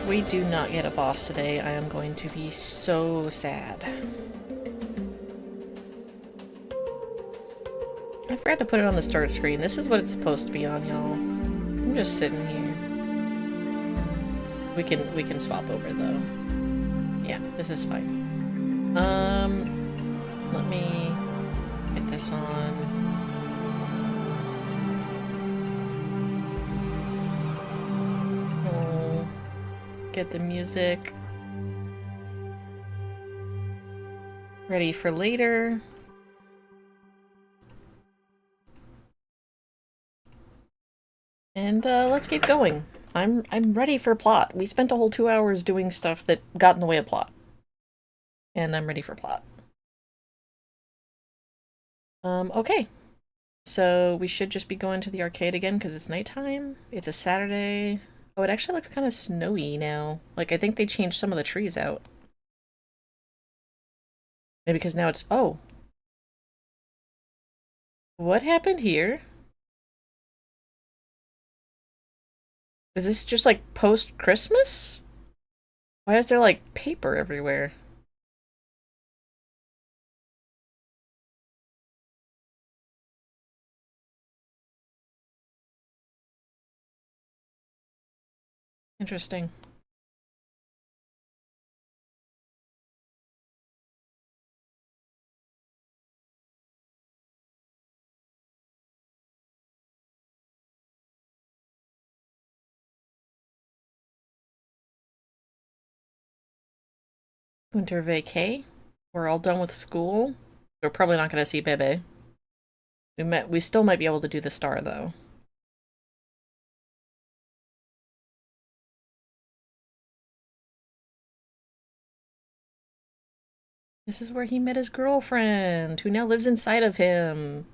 If we do not get a boss today, I am going to be so sad. I forgot to put it on the start screen. This is what it's supposed to be on, y'all. I'm just sitting here. We can swap over though. Yeah, this is fine. Let me get this on. Oh, get the music ready for later. And let's get going. I'm ready for plot. We spent a whole 2 hours doing stuff that got in the way of plot. And I'm ready for plot. Okay. So we should just be going to the arcade again because it's nighttime. It's a Saturday. Oh, it actually looks kind of snowy now. Like, I think they changed some of the trees out. Maybe because now it's... Oh. What happened here? Is this just like post-Christmas? Why is there like paper everywhere? Interesting. Winter vacay? We're all done with school? We're probably not gonna see Bebe. We still might be able to do the star though. This is where he met his girlfriend, who now lives inside of him.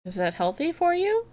Is that healthy for you?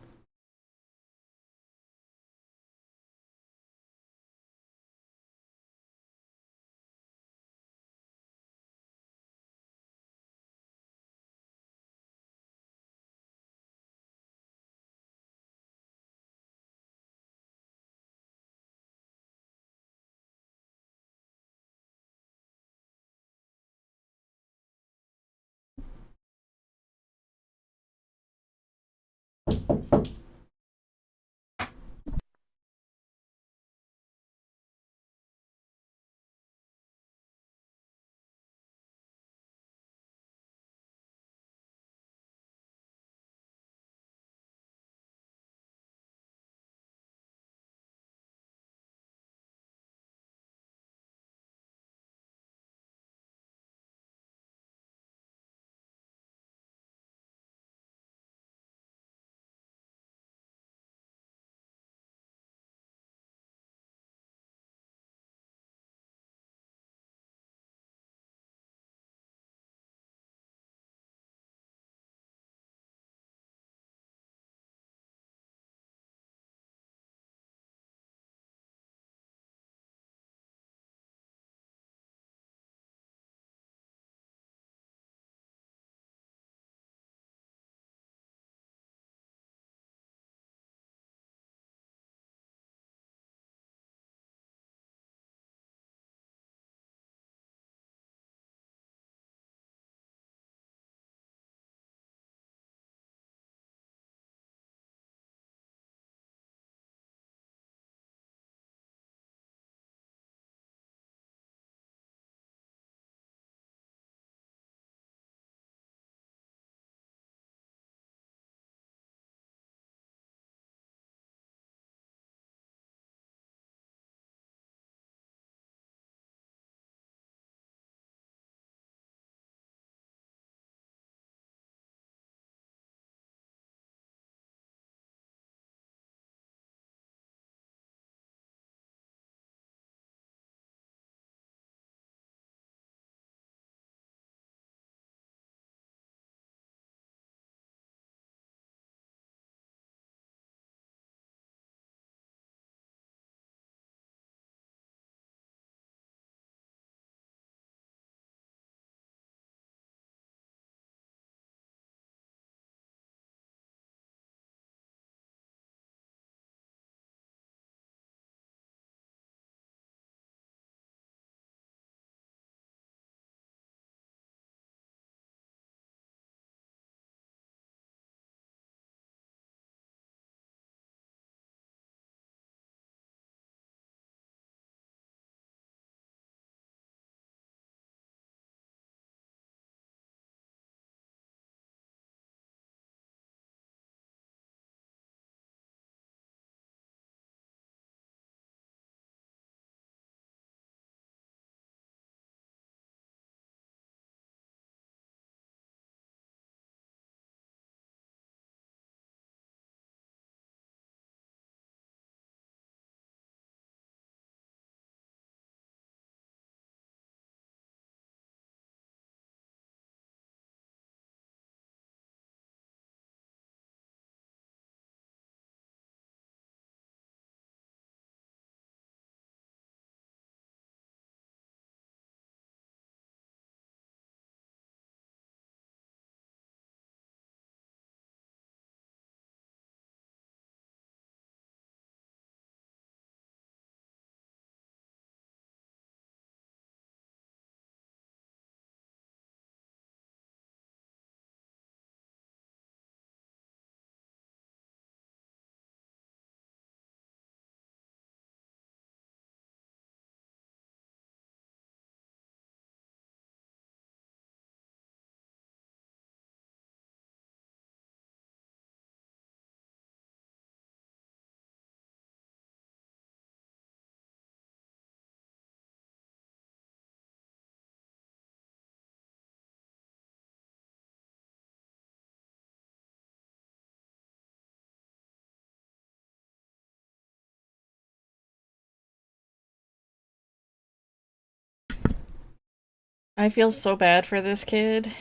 I feel so bad for this kid.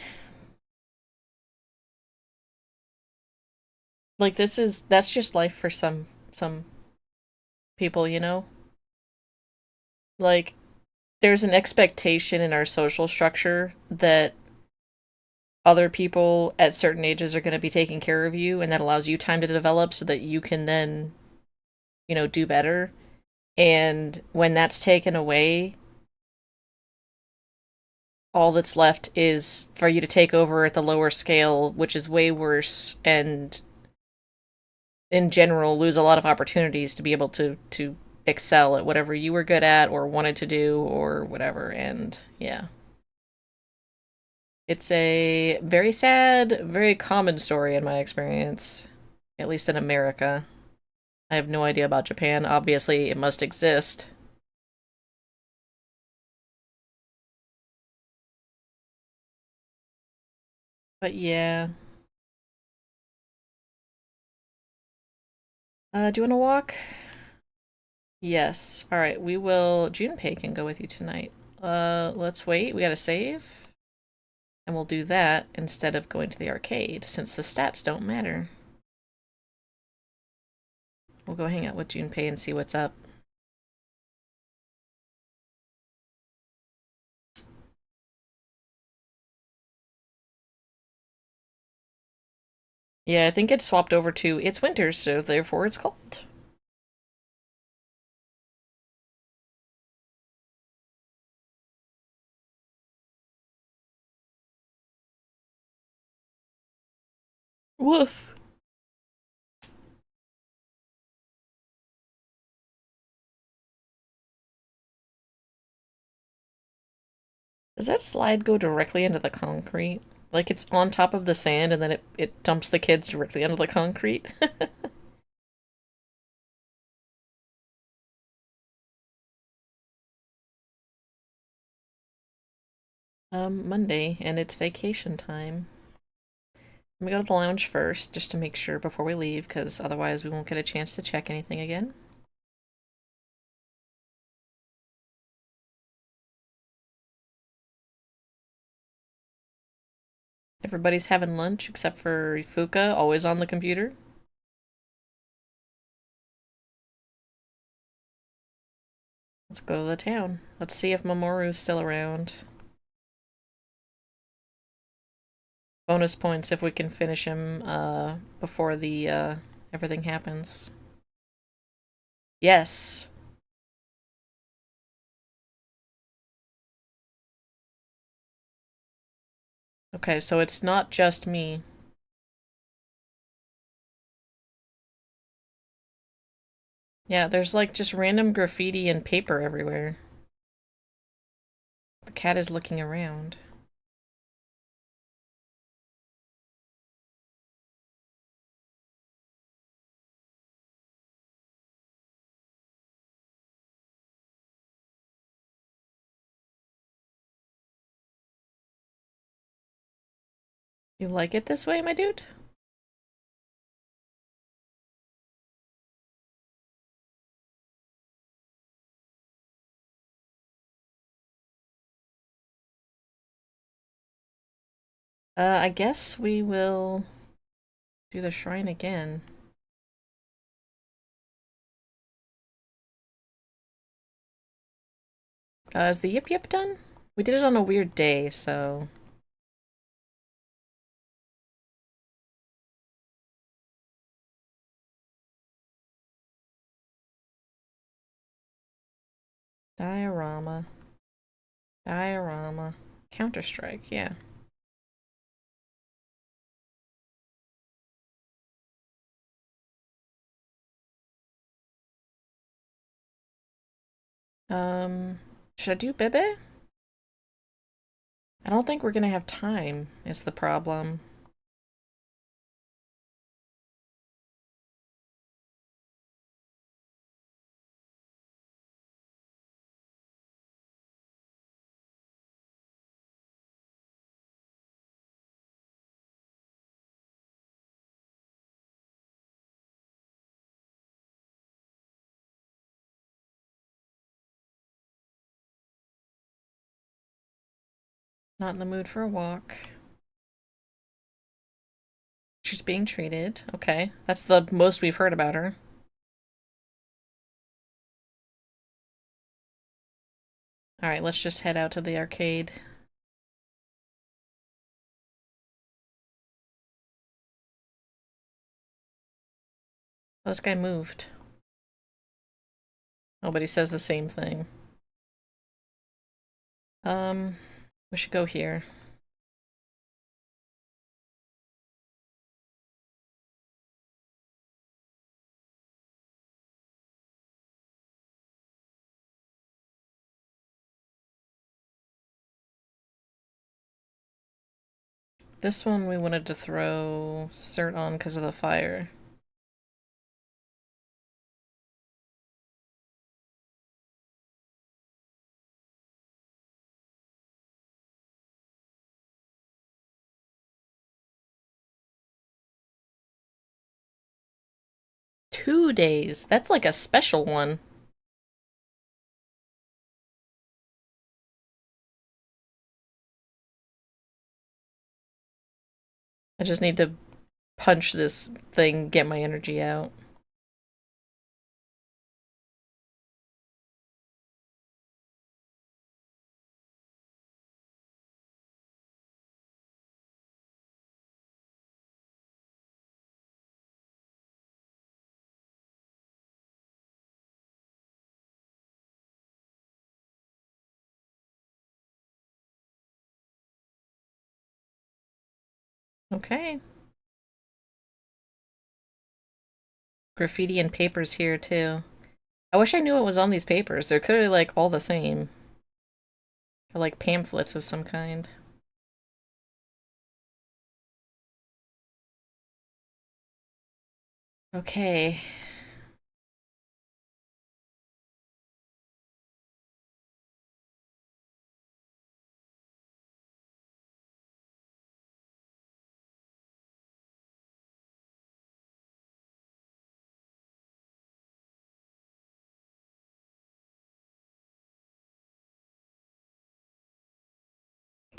Like that's just life for some people, you know? Like there's an expectation in our social structure that other people at certain ages are going to be taking care of you, and that allows you time to develop so that you can then, do better. And when that's taken away, all that's left is for you to take over at the lower scale, which is way worse, and in general lose a lot of opportunities to be able to excel at whatever you were good at or wanted to do or whatever. And yeah, it's a very sad, very common story in my experience, at least in America. I have no idea about Japan. Obviously, it must exist. But yeah. Do you want to walk? Yes. All right, we will. Junpei can go with you tonight. Let's wait. We gotta save. And we'll do that instead of going to the arcade, since the stats don't matter. We'll go hang out with Junpei and see what's up. Yeah, I think it's swapped over to it's winter, so therefore it's cold. Woof. Does that slide go directly into the concrete? Like it's on top of the sand and then it dumps the kids directly onto the concrete? Monday, and it's vacation time. Let me go to the lounge first, just to make sure before we leave, because otherwise we won't get a chance to check anything again. Everybody's having lunch except for Fuka, always on the computer. Let's go to the town. Let's see if Mamoru's still around. Bonus points if we can finish him before the everything happens. Yes. Okay, so it's not just me. Yeah, there's like just random graffiti and paper everywhere. The cat is looking around. You like it this way, my dude? I guess we will do the shrine again. Is the yip yip done? We did it on a weird day, so... Diorama. Diorama. Counter-Strike, yeah. Um, should I do Bebe? I don't think we're gonna have time, is the problem. Not in the mood for a walk. She's being treated. Okay. That's the most we've heard about her. Alright, let's just head out to the arcade. Oh, this guy moved. Oh, but he says the same thing. Um, we should go here. This one we wanted to throw cert on because of the fire. $2. That's like a special one. I just need to punch this thing, get my energy out. Okay. Graffiti and papers here too. I wish I knew what was on these papers. They're clearly like all the same. Or like pamphlets of some kind. Okay.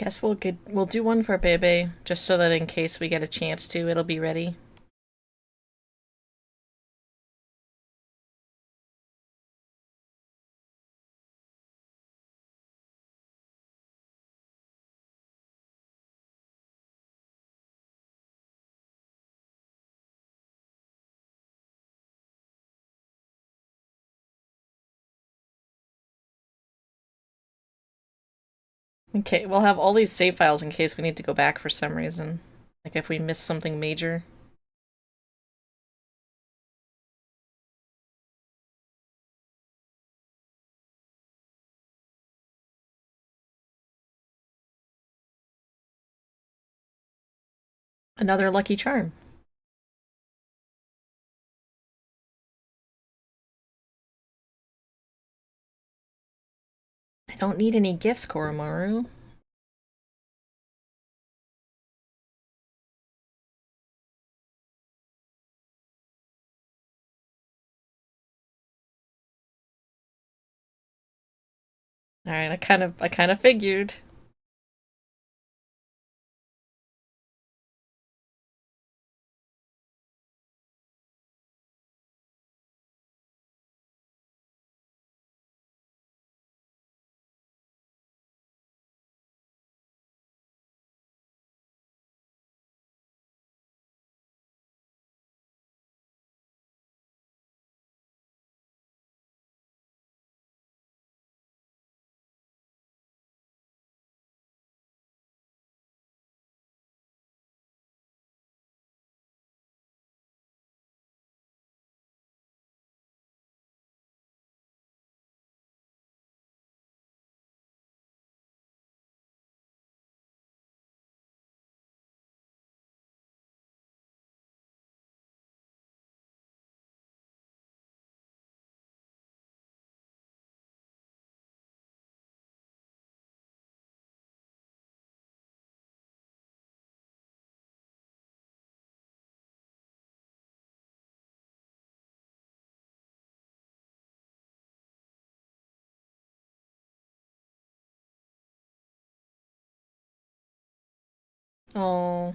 Guess we'll do one for Bebe, just so that in case we get a chance to, it'll be ready. Okay, we'll have all these save files in case we need to go back for some reason. Like if we miss something major. Another lucky charm. I don't need any gifts, Koromaru. Alright, I kind of figured. Oh.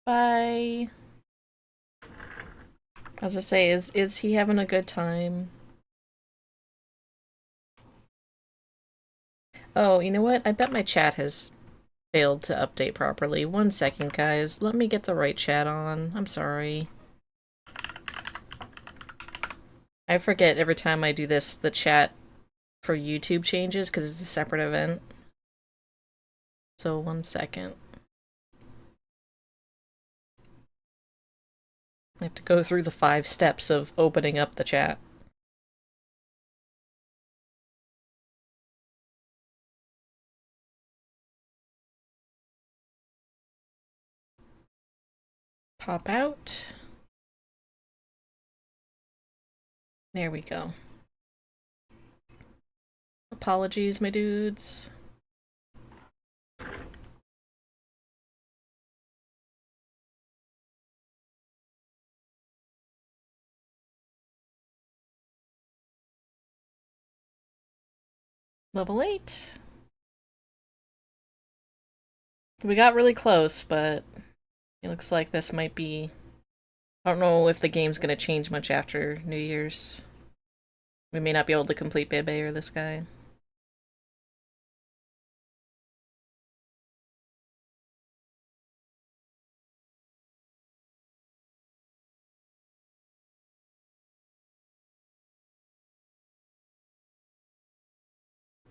Bye. As I say, is he having a good time? Oh, you know what? I bet my chat has failed to update properly. 1 second, guys. Let me get the right chat on. I'm sorry. I forget every time I do this, the chat for YouTube changes because it's a separate event. So 1 second. I have to go through the 5 steps of opening up the chat. Pop out. There we go. Apologies, my dudes. Level 8. We got really close, but it looks like this might be... I don't know if the game's gonna change much after New Year's. We may not be able to complete Bebe or this guy.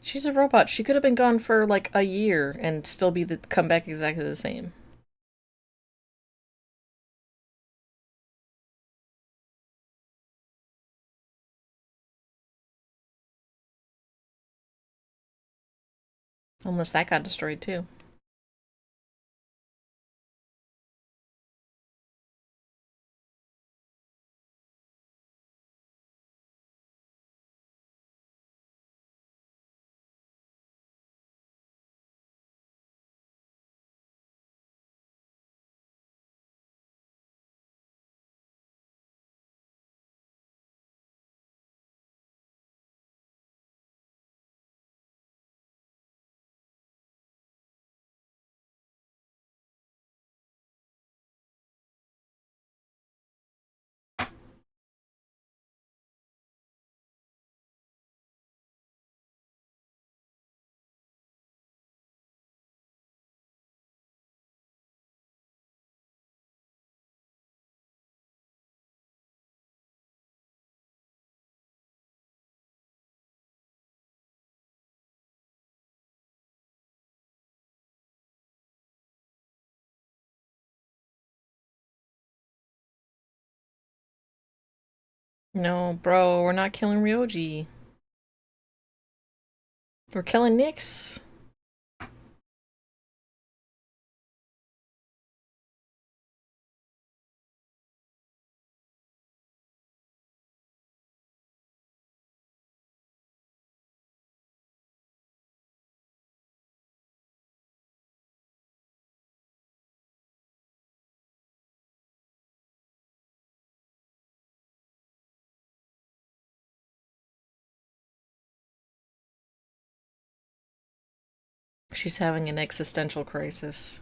She's a robot. She could have been gone for like a year and still come back exactly the same. Unless that got destroyed too. No, bro, we're not killing Ryoji. We're killing Nyx. She's having an existential crisis.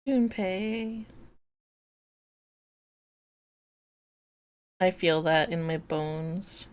Junpei. I feel that in my bones.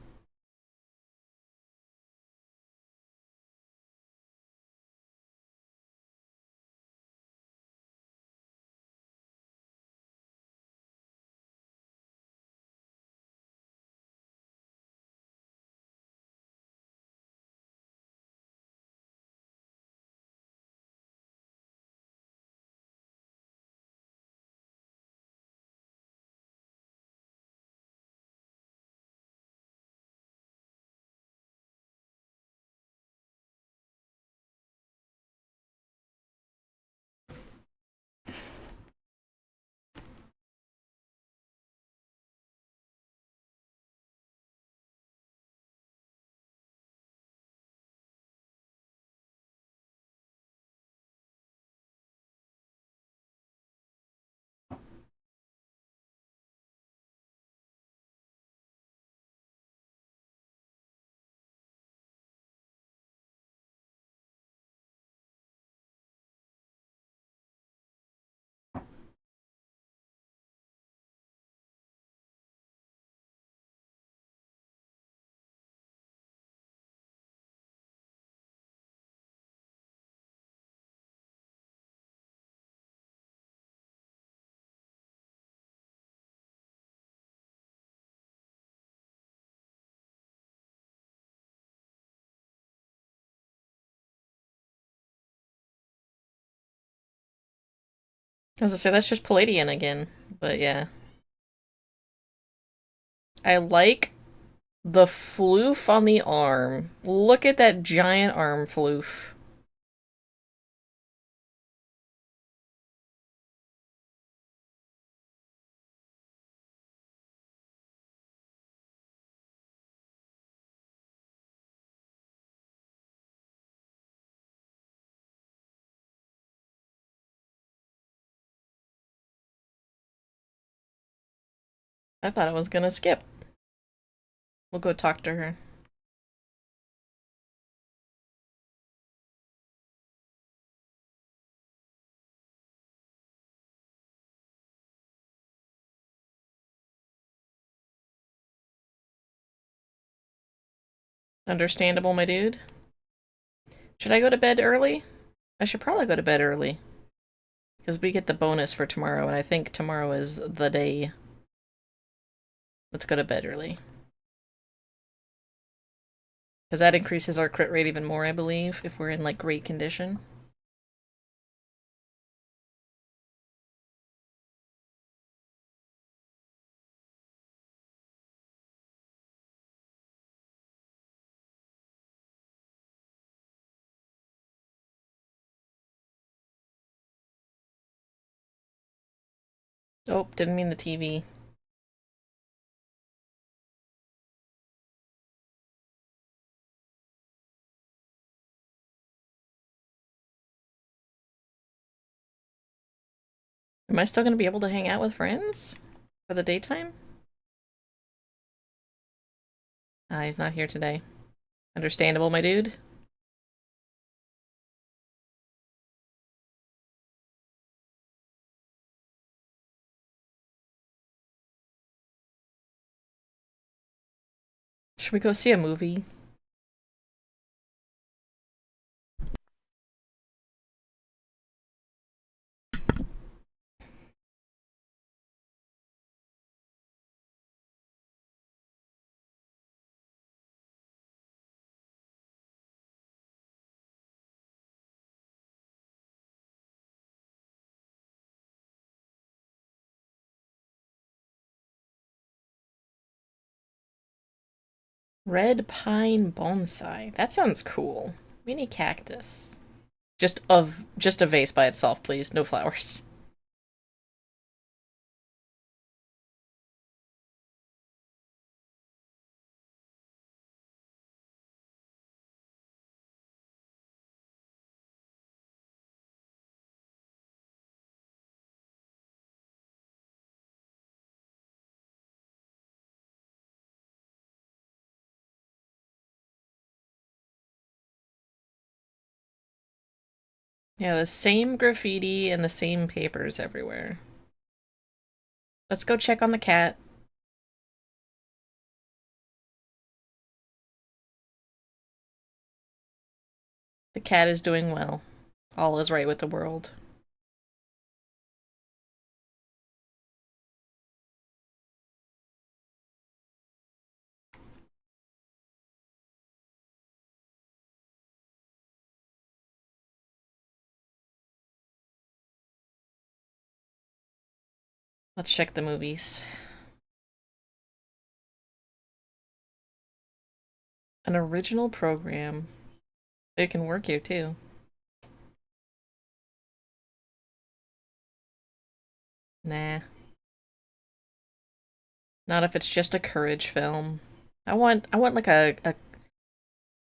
As I say, that's just Palladian again. But yeah. I like the floof on the arm. Look at that giant arm floof. I thought I was gonna skip. We'll go talk to her. Understandable, my dude. Should I go to bed early? I should probably go to bed early. Because we get the bonus for tomorrow, and I think tomorrow is the day. Let's go to bed early. Because that increases our crit rate even more, I believe, if we're in, like, great condition. Oh, didn't mean the TV. Am I still gonna be able to hang out with friends? For the daytime? Ah, he's not here today. Understandable, my dude. Should we go see a movie? Red pine bonsai. That sounds cool. Mini cactus. Just a vase by itself, please. No flowers. Yeah, the same graffiti and the same papers everywhere. Let's go check on the cat. The cat is doing well. All is right with the world. Let's check the movies. An original program. It can work here too. Nah. Not if it's just a courage film. I want like a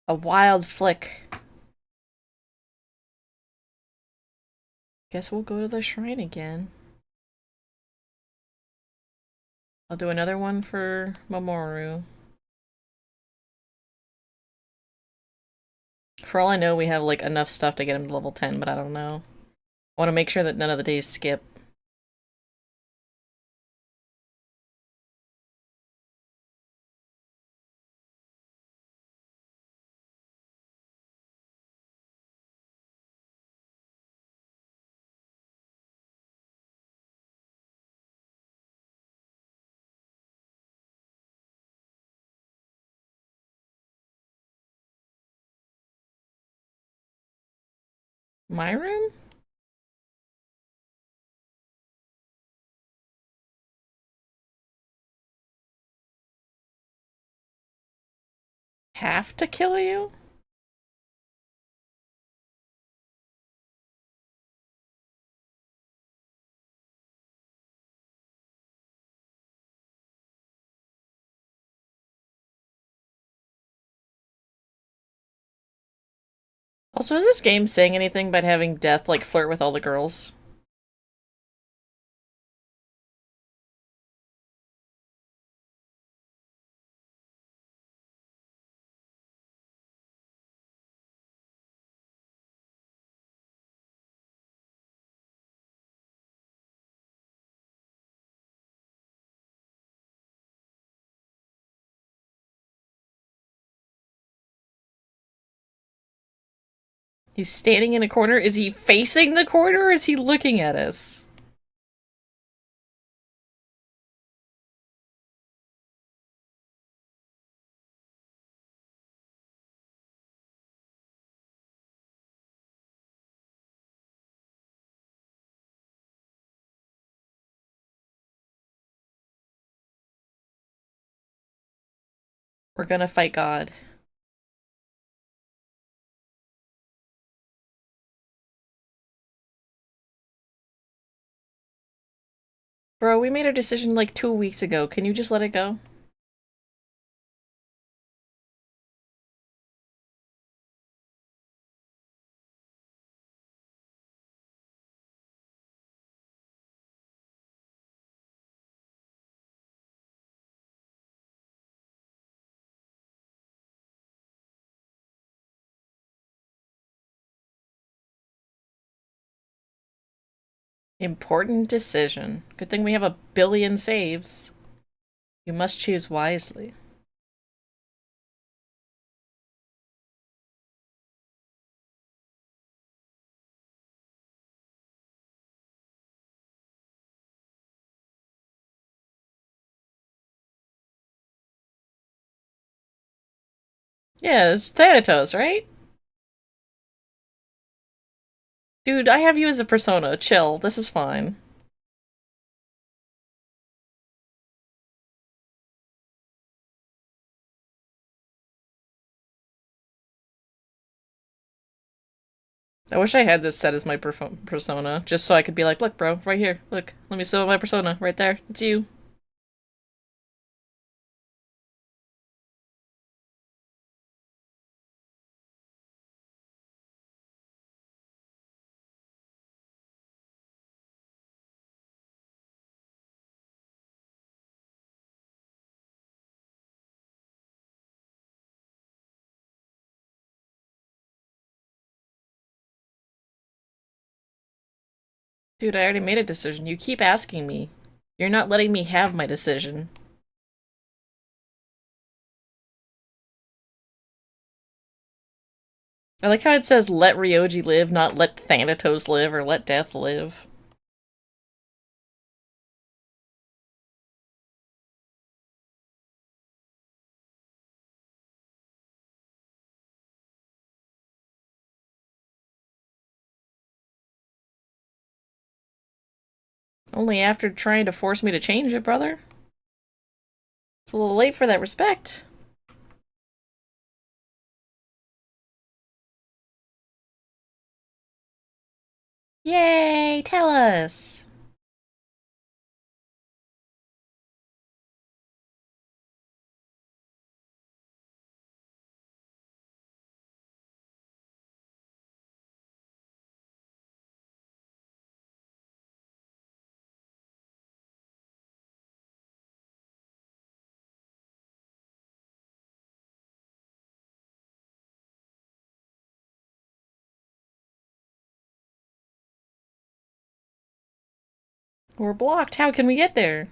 wild flick. Guess we'll go to the shrine again. I'll do another one for Mamoru. For all I know, we have like enough stuff to get him to level 10, but I don't know. I want to make sure that none of the days skip. My room? Have to kill you? Also, is this game saying anything about having Death like flirt with all the girls? He's standing in a corner. Is he facing the corner or is he looking at us? We're gonna fight God. Bro, we made our decision like 2 weeks ago. Can you just let it go? Important decision. Good thing we have a billion saves. You must choose wisely. Yeah, it's Thanatos, right? Dude, I have you as a persona. Chill. This is fine. I wish I had this set as my persona, just so I could be like, look, bro, right here. Look, let me set up my persona. Right there. It's you. Dude, I already made a decision. You keep asking me. You're not letting me have my decision. I like how it says let Ryoji live, not let Thanatos live or let death live. Only after trying to force me to change it, brother. It's a little late for that respect. Yay, tell us! We're blocked. How can we get there?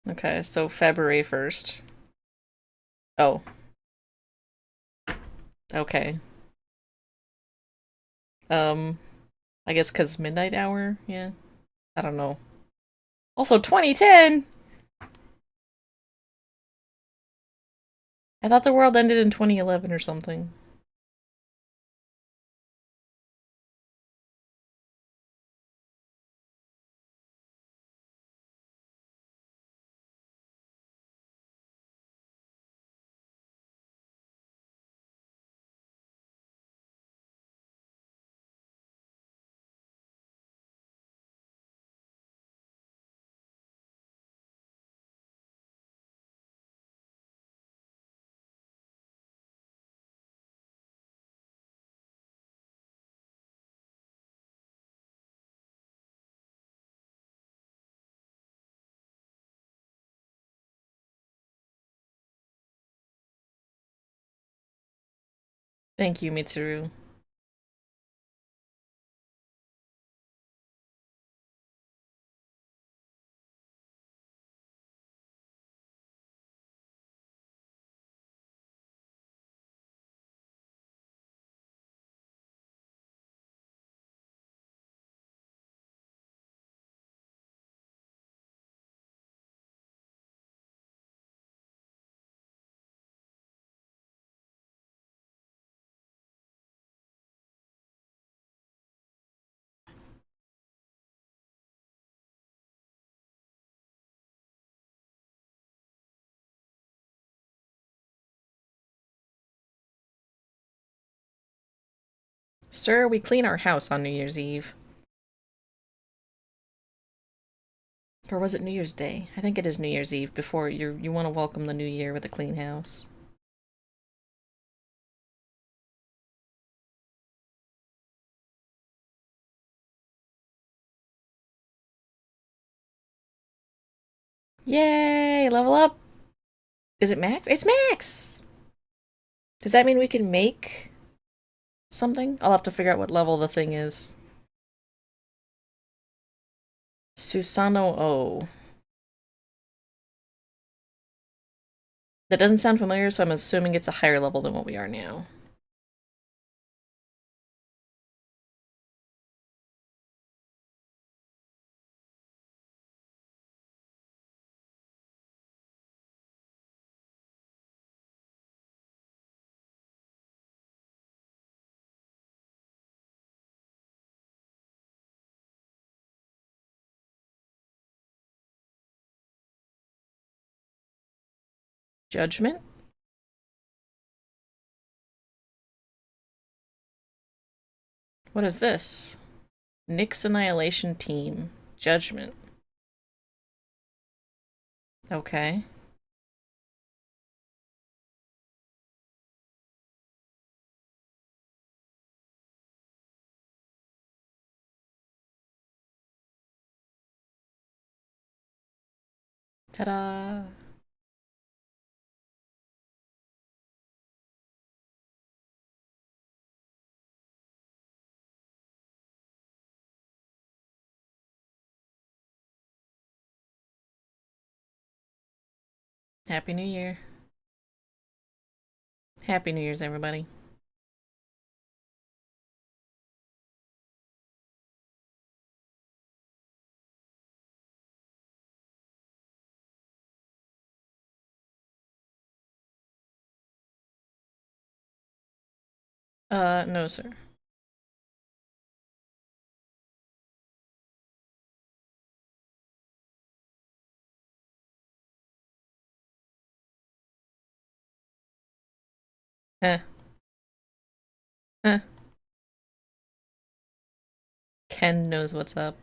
Okay, so February 1st. Oh, okay. Um, I guess because midnight hour? Yeah. I don't know. Also, 2010! I thought the world ended in 2011 or something. Thank you, Mitsuru. Sir, we clean our house on New Year's Eve. Or was it New Year's Day? I think it is New Year's Eve before you want to welcome the new year with a clean house. Yay! Level up! Is it max? It's max! Does that mean we can make something? I'll have to figure out what level the thing is. Susano O. That doesn't sound familiar, so I'm assuming it's a higher level than what we are now. Judgment? What is this? Nyx Annihilation Team. Judgment. Okay. Ta-da! Happy New Year. Happy New Year's, everybody. No, sir. Eh, eh. Ken knows what's up.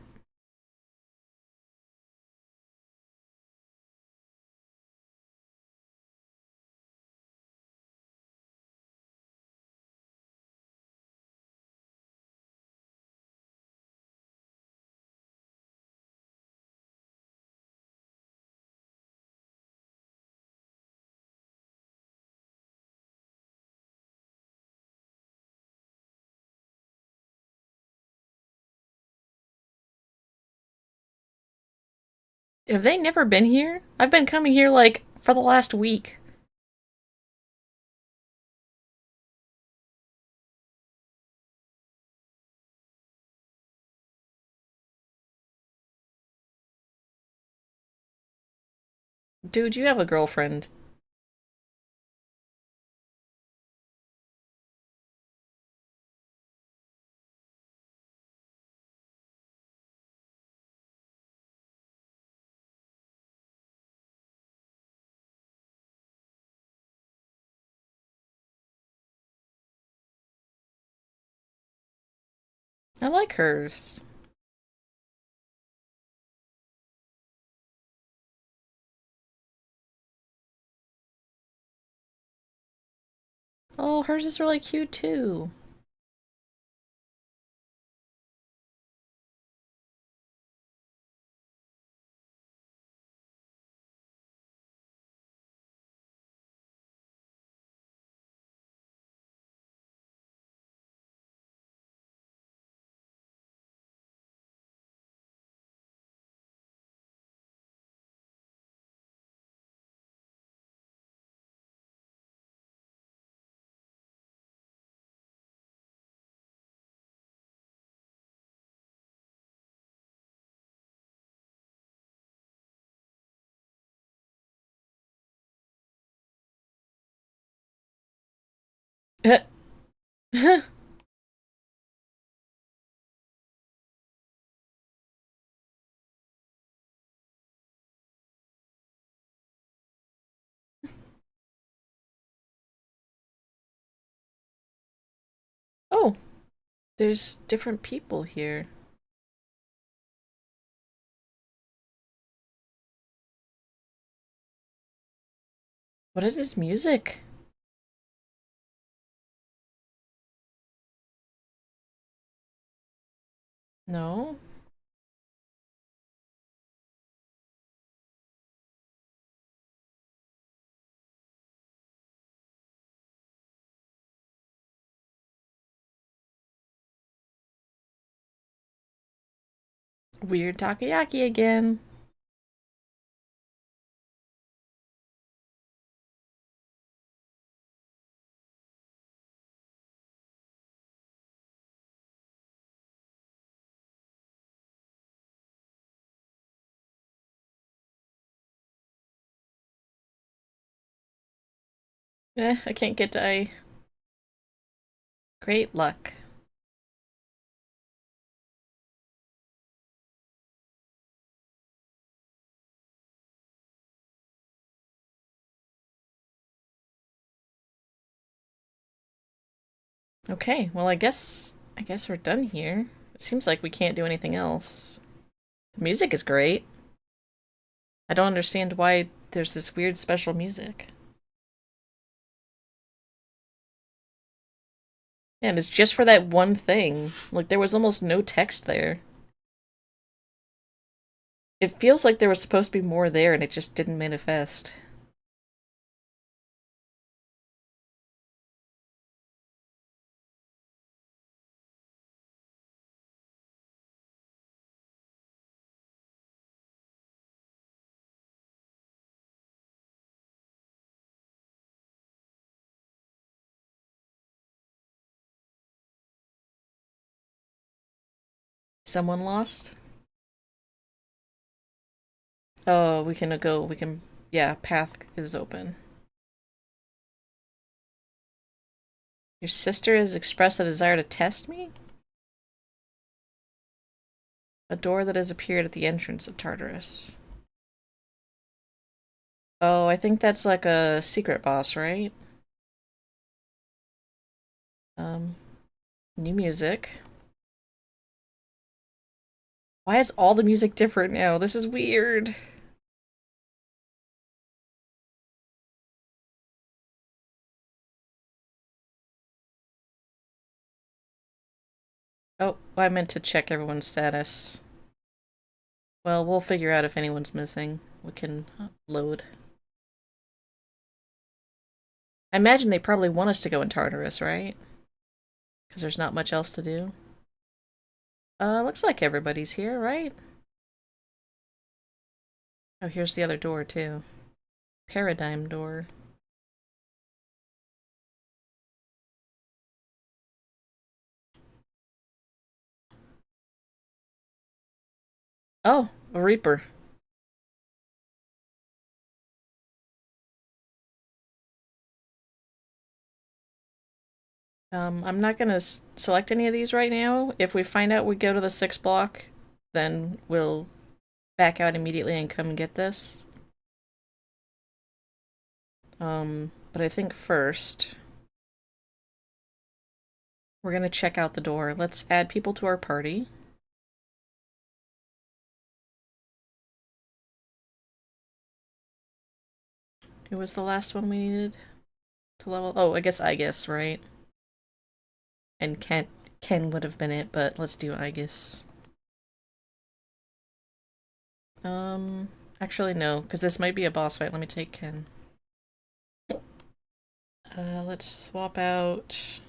Have they never been here? I've been coming here like for the last week. Dude, you have a girlfriend. I like hers. Oh, hers is really cute too. Oh, there's different people here. What is this music? No? Weird takoyaki again. I can't get to I. Great luck. Okay, well I guess we're done here. It seems like we can't do anything else. The music is great. I don't understand why there's this weird special music. And it's just for that one thing. Like there was almost no text there. It feels like there was supposed to be more there and it just didn't manifest. someone lost? Oh, we can go. We can. Yeah, path is open. Your sister has expressed a desire to test me? A door that has appeared at the entrance of Tartarus. Oh, I think that's like a secret boss, right? Um, New music. Why is all the music different now? This is weird. Oh, I meant to check everyone's status. Well, we'll figure out if anyone's missing. We can load. I imagine they probably want us to go in Tartarus, right? Because there's not much else to do. Looks like everybody's here, right? Oh, here's the other door, too. Paradigm door. Oh, a Reaper. I'm not gonna select any of these right now. If we find out we go to the 6th block, then we'll back out immediately and come and get this. But I think first we're gonna check out the door. Let's add people to our party. Who was the last one we needed to level? Oh, I guess, right? And Ken would have been it, but let's do Aegis. Actually no, because this might be a boss fight. Let me take Ken. Let's swap out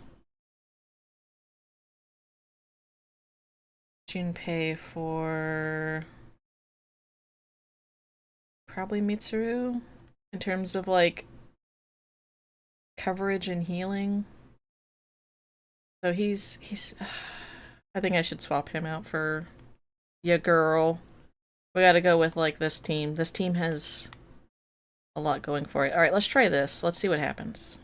Junpei for probably Mitsuru in terms of like coverage and healing. So he's I think I should swap him out for ya girl. We gotta go with like this team. This team has a lot going for it. Alright, let's try this. Let's see what happens.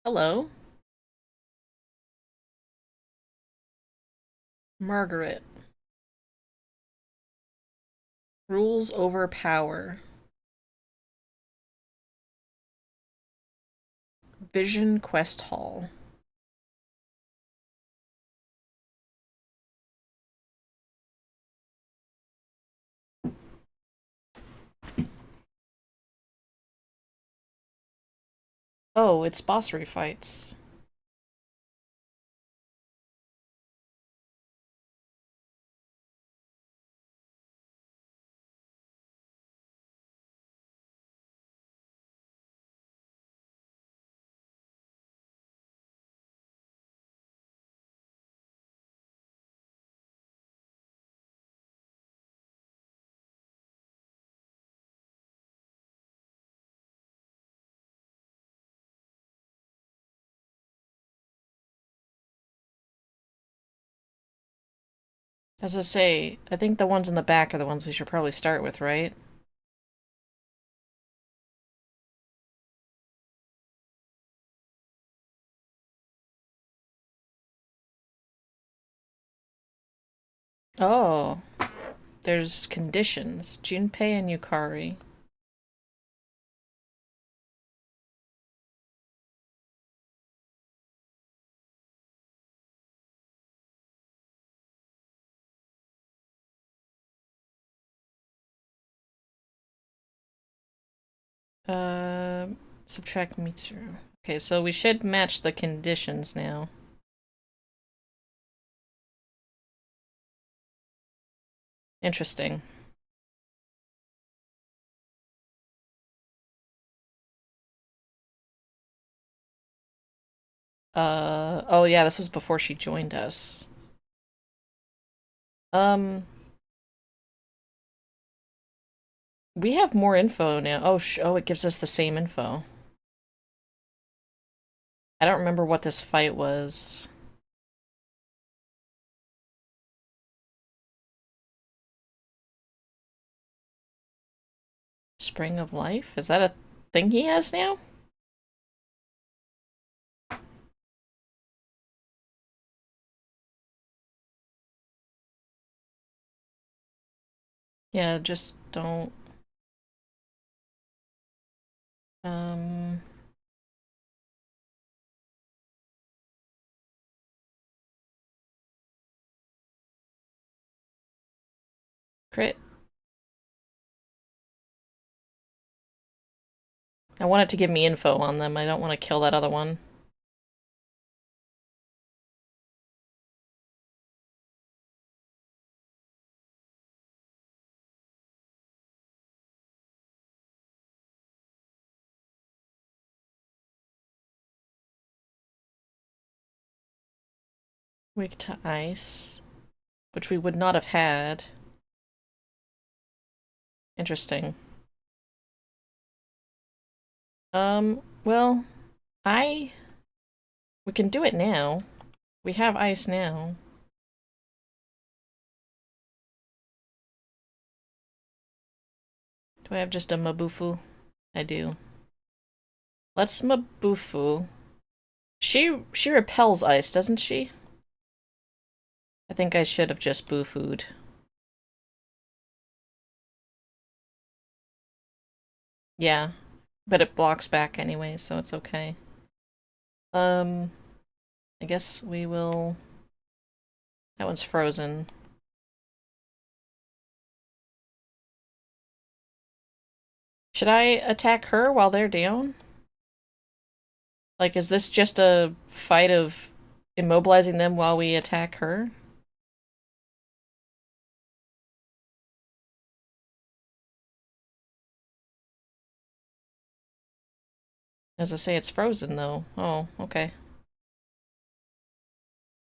Hello. Margaret. Rules over power. Vision Quest Hall. Oh, it's boss refights. As I say, I think the ones in the back are the ones we should probably start with, right? Oh, there's conditions. Junpei and Yukari. Uh, Subtract Mitsuru. Okay, so we should match the conditions now. Interesting. Oh yeah, this was before she joined us. Um, we have more info now. Oh, it gives us the same info. I don't remember what this fight was. Spring of Life? Is that a thing he has now? Yeah, just don't. Um. Crit. I want it to give me info on them. I don't want to kill that other one. Weak to ice, which we would not have had. Interesting. Well, I... We can do it now. We have ice now. Do I have just a Mabufu? I do. Let's Mabufu. She repels ice, doesn't she? I think I should have just Bufu'd. Yeah, but it blocks back anyway, so it's okay. Um, I guess we will... That one's frozen. Should I attack her while they're down? Like, is this just a fight of immobilizing them while we attack her? As I say, it's frozen, though. Oh, okay.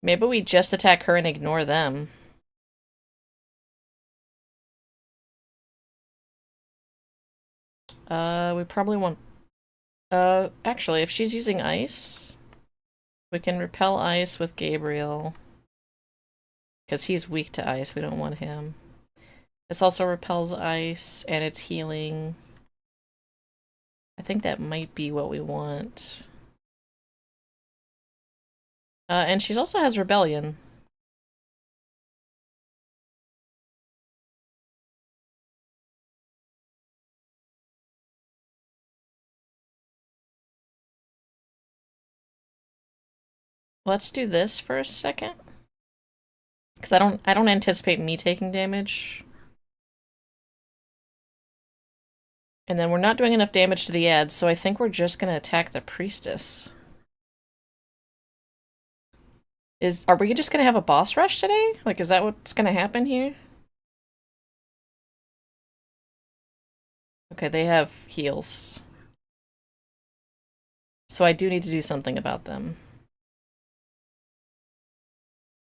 Maybe we just attack her and ignore them. We probably want... actually, if she's using ice, we can repel ice with Gabriel. Because he's weak to ice, we don't want him. This also repels ice, and it's healing. I think that might be what we want. And she also has Rebellion. Let's do this for a second. Because I don't anticipate me taking damage. And then we're not doing enough damage to the ads, so I think we're just gonna attack the priestess. Are we just gonna have a boss rush today? Like, is that what's gonna happen here? Okay, they have heals. So I do need to do something about them.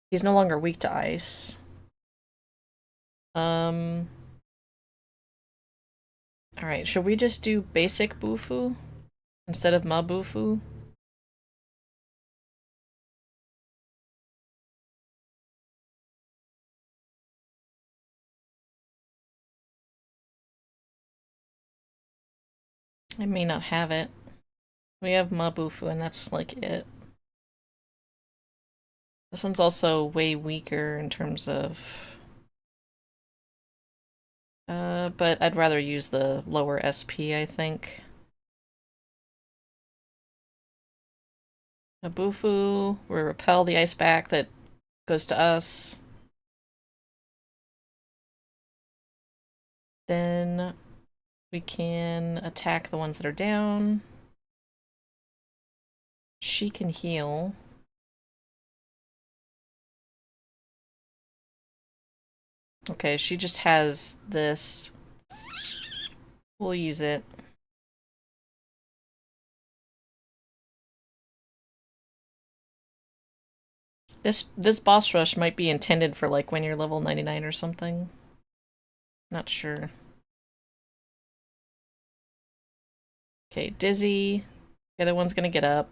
He's no longer weak to ice. Um... Alright, should we just do basic Bufu instead of Mabufu? I may not have it. We have Mabufu and that's like it. This one's also way weaker in terms of... but I'd rather use the lower SP, I think. Mabufu, we repel the ice back that goes to us. Then we can attack the ones that are down. She can heal. Okay, she just has this. We'll use it. This boss rush might be intended for like when you're level 99 or something. Not sure. Okay, Dizzy. The other one's gonna get up.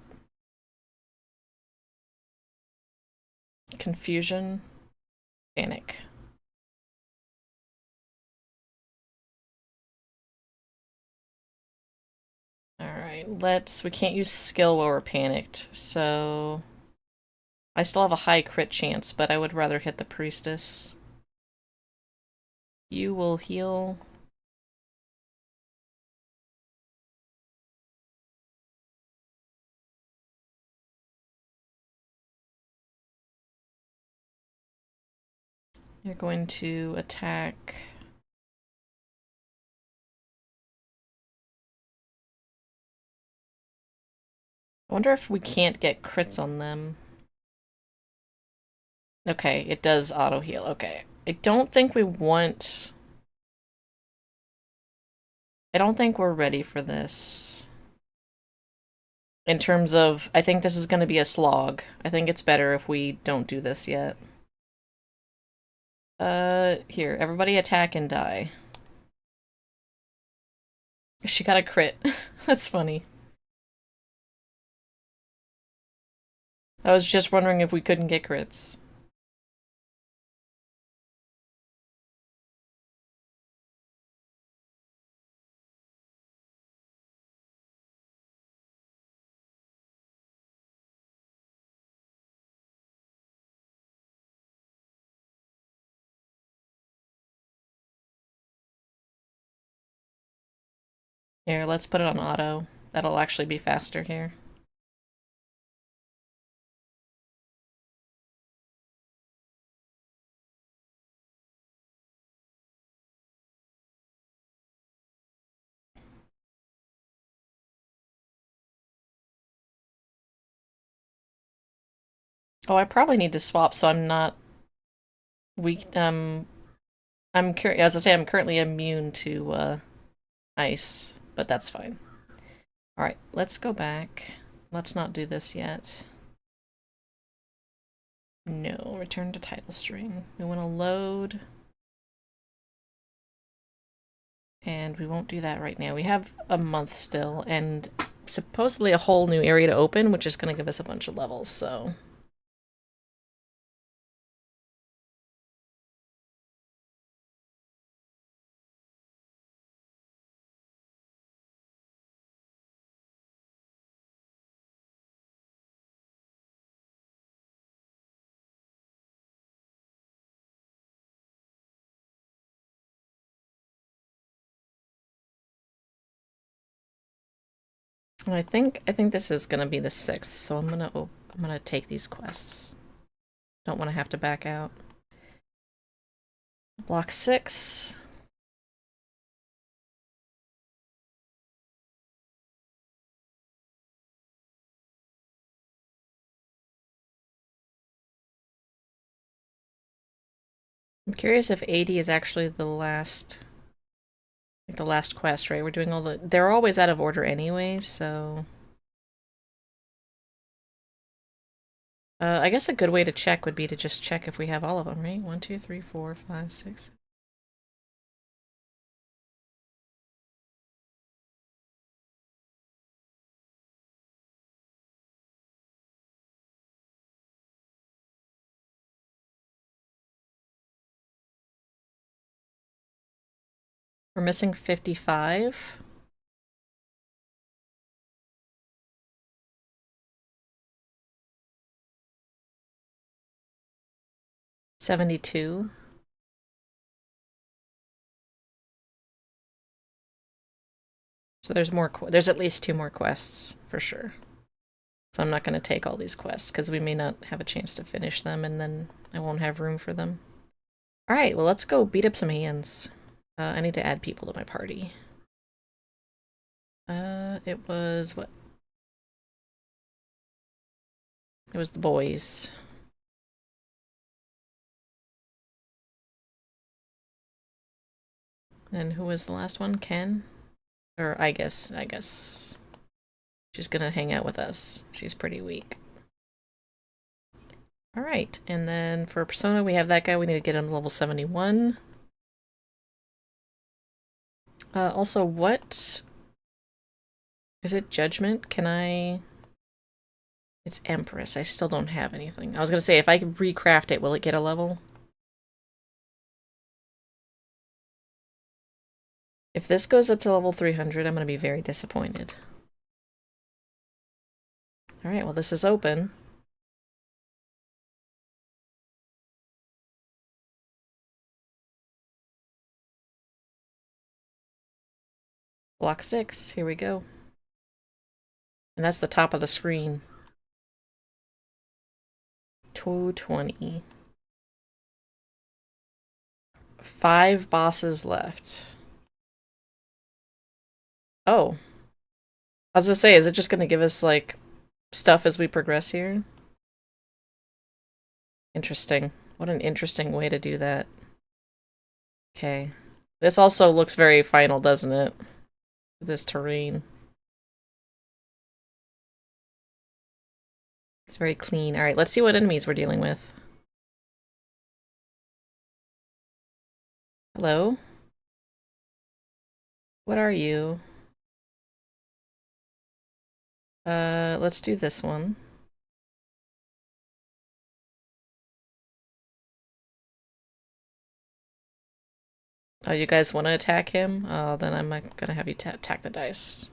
confusion, panic. Alright, we can't use skill while we're panicked, so I still have a high crit chance, but I would rather hit the priestess. You will heal. You're going to attack. I wonder if we can't get crits on them. Okay, it does auto heal. Okay. I don't think we want... I don't think we're ready for this. In terms of, I think this is going to be a slog. I think it's better if we don't do this yet. Here, everybody attack and die. She got a crit. That's funny. I was just wondering if we couldn't get crits. Here, let's put it on auto. That'll actually be faster here. Oh, I probably need to swap so I'm not weak. I'm curious. As I say, I'm currently immune to ice, but that's fine. All right, let's go back. Let's not do this yet. No, return to title string. We want to load. And we won't do that right now. We have a month still, and supposedly a whole new area to open, which is going to give us a bunch of levels, so... And I think this is gonna be the 6th, so I'm gonna take these quests. Don't want to have to back out. Block 6. I'm curious if 80 is actually the last, like the last quest, right? We're doing all the... They're always out of order anyway, so... I guess a good way to check would be to just check if we have all of them, right? 1, 2, 3, 4, 5, 6... We're missing 55. $72. So there's more. There's at least 2 more quests for sure. So I'm not going to take all these quests because we may not have a chance to finish them, and then I won't have room for them. All right, well let's go beat up some hands. I need to add people to my party. It was what? It was the boys. Then who was the last one? Ken? Or I guess she's gonna hang out with us. She's pretty weak. Alright, and then for Persona we have that guy. We need to get him to level 71. Also, what... Is it Judgment? Can I... It's Empress. I still don't have anything. I was gonna say, if I can recraft it, will it get a level? If this goes up to level 300, I'm gonna be very disappointed. Alright, well this is open. Block 6, here we go. And that's the top of the screen. 220. 5 bosses left. Oh. I was gonna say, is it just gonna give us, like, stuff as we progress here? Interesting. What an interesting way to do that. Okay. This also looks very final, doesn't it? This terrain. It's very clean. Alright, let's see what enemies we're dealing with. Hello? What are you? Let's do this one. Oh, you guys want to attack him? Oh, then I'm gonna have you attack the dice.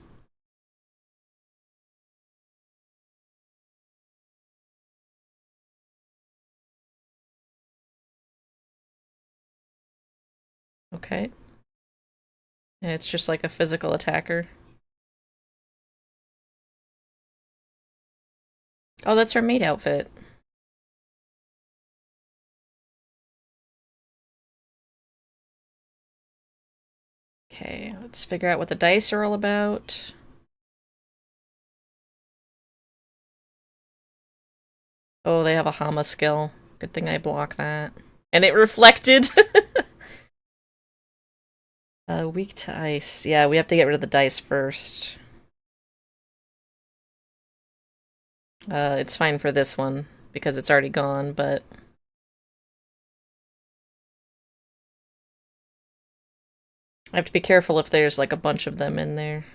Okay. And it's just like a physical attacker. Oh, that's her maid outfit. Okay, let's figure out what the dice are all about. Oh, they have a Hama skill. Good thing I block that. And it reflected! Weak to ice. Yeah, we have to get rid of the dice first. It's fine for this one, because it's already gone, but... I have to be careful if there's, like, a bunch of them in there.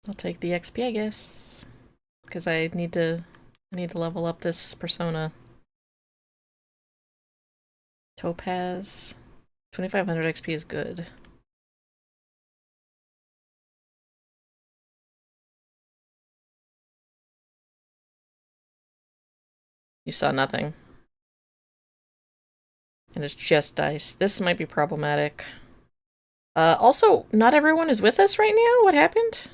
I'll take the XP, I guess. Because I need to level up this persona. Topaz. 2500 XP is good. You saw nothing. And it's just dice. This might be problematic. Also, not everyone is with us right now? What happened?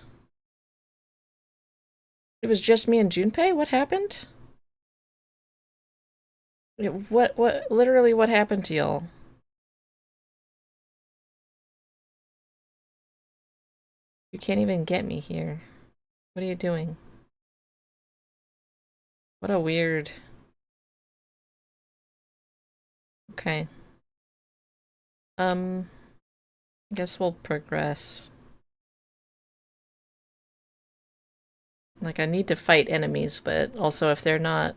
It was just me and Junpei? What happened? Literally what happened to y'all? You can't even get me here. What are you doing? What a weird... Okay. Guess we'll progress. Like, I need to fight enemies, but also if they're not...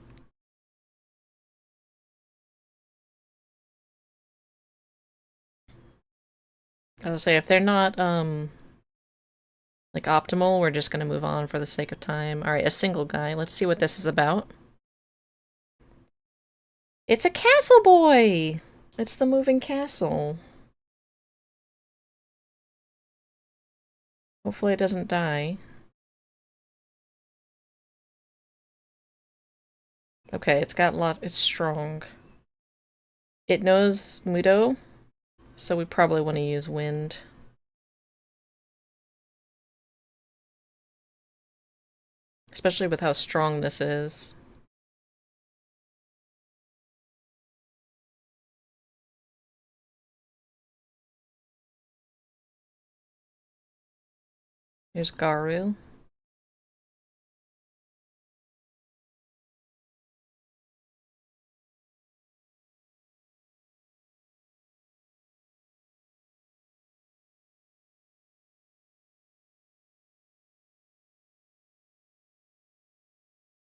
I'll say, if they're not, like, optimal, we're just gonna move on for the sake of time. Alright, a single guy. Let's see what this is about. It's a castle boy! It's the moving castle. Hopefully it doesn't die. Okay, it's got lots. It's strong. It knows Mudo, so we probably want to use wind. Especially with how strong this is. Here's Garu.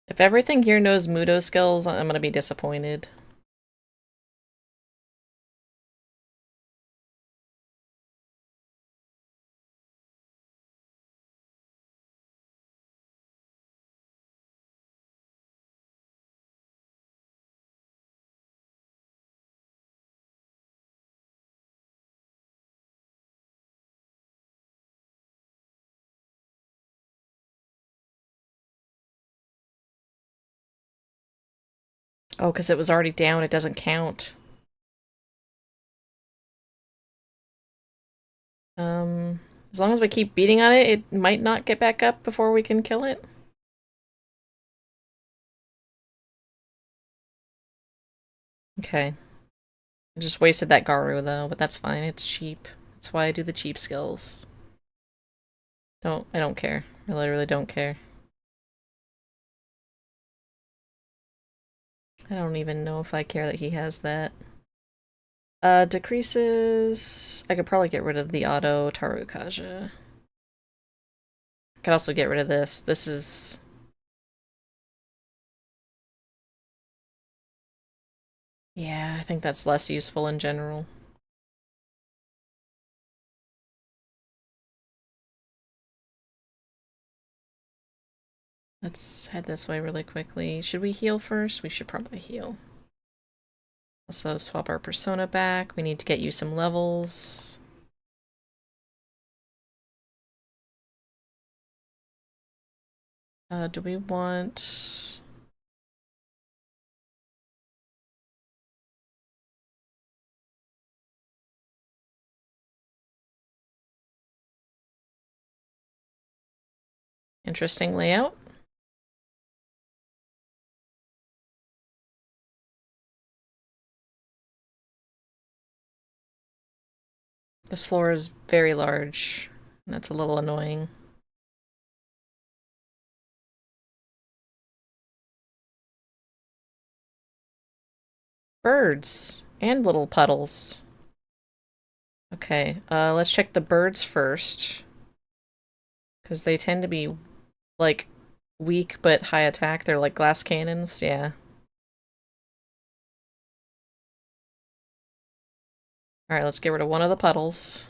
If everything here knows Mudo skills, I'm gonna be disappointed. Oh, because it was already down, it doesn't count. As long as we keep beating on it, it might not get back up before we can kill it. Okay. I just wasted that Garu though, but that's fine, it's cheap. That's why I do the cheap skills. I don't care. I literally don't care. I don't even know if I care that he has that. Decreases... I could probably get rid of the auto Tarukaja. I could also get rid of this. This is... Yeah, I think that's less useful in general. Let's head this way really quickly. Should we heal first? We should probably heal. Also swap our persona back. We need to get you some levels. Do we want... Interesting layout. This floor is very large. That's a little annoying. Birds and little puddles. Okay, let's check the birds first. Because they tend to be, like, weak but high attack. They're like glass cannons, yeah. Alright, let's get rid of one of the puddles.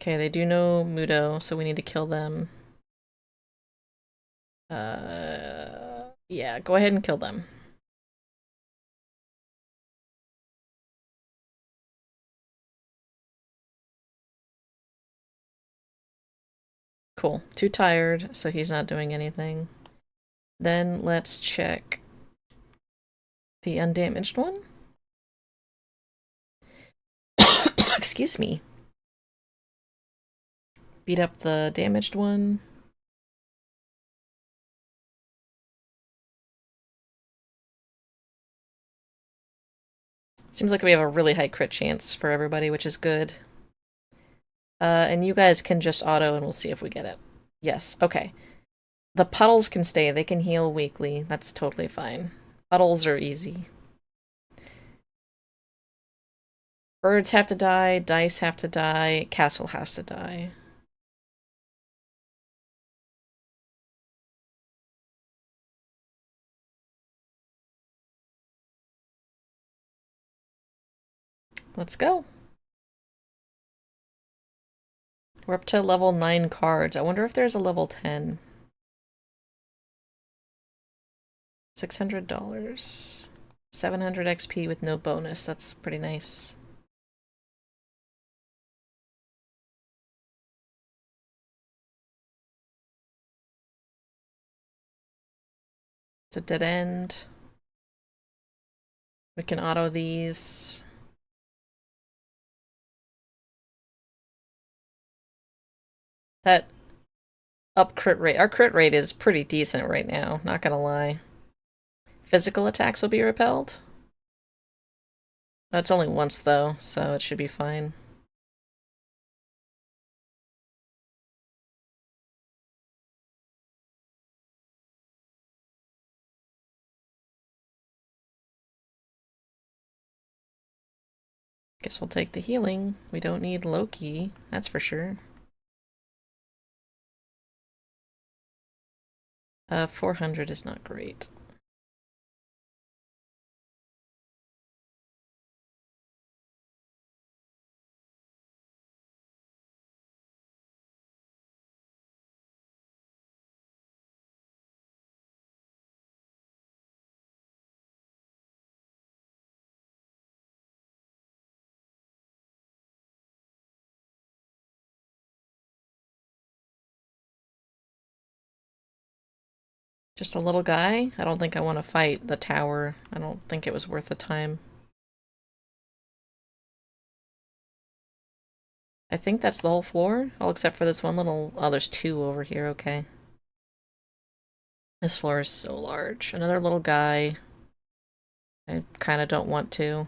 Okay, they do know Mudo, so we need to kill them. Yeah, go ahead and kill them. Cool. Too tired, so he's not doing anything. Then let's check the undamaged one. Excuse me. Beat up the damaged one. Seems like we have a really high crit chance for everybody, which is good. And you guys can just auto and we'll see if we get it. Yes, okay. The puddles can stay. They can heal weekly. That's totally fine. Puddles are easy. Birds have to die, dice have to die, castle has to die. Let's go. We're up to level 9 cards. I wonder if there's a level 10. $600. 700 XP with no bonus. That's pretty nice. It's a dead end. We can auto these. That up crit rate. Our crit rate is pretty decent right now, not gonna lie. Physical attacks will be repelled. That's only once though, so it should be fine. Guess we'll take the healing. We don't need Loki, that's for sure. 400 is not great. Just a little guy? I don't think I want to fight the tower. I don't think it was worth the time. I think that's the whole floor, all except for this one little... Oh, there's two over here, okay. This floor is so large. Another little guy. I kind of don't want to.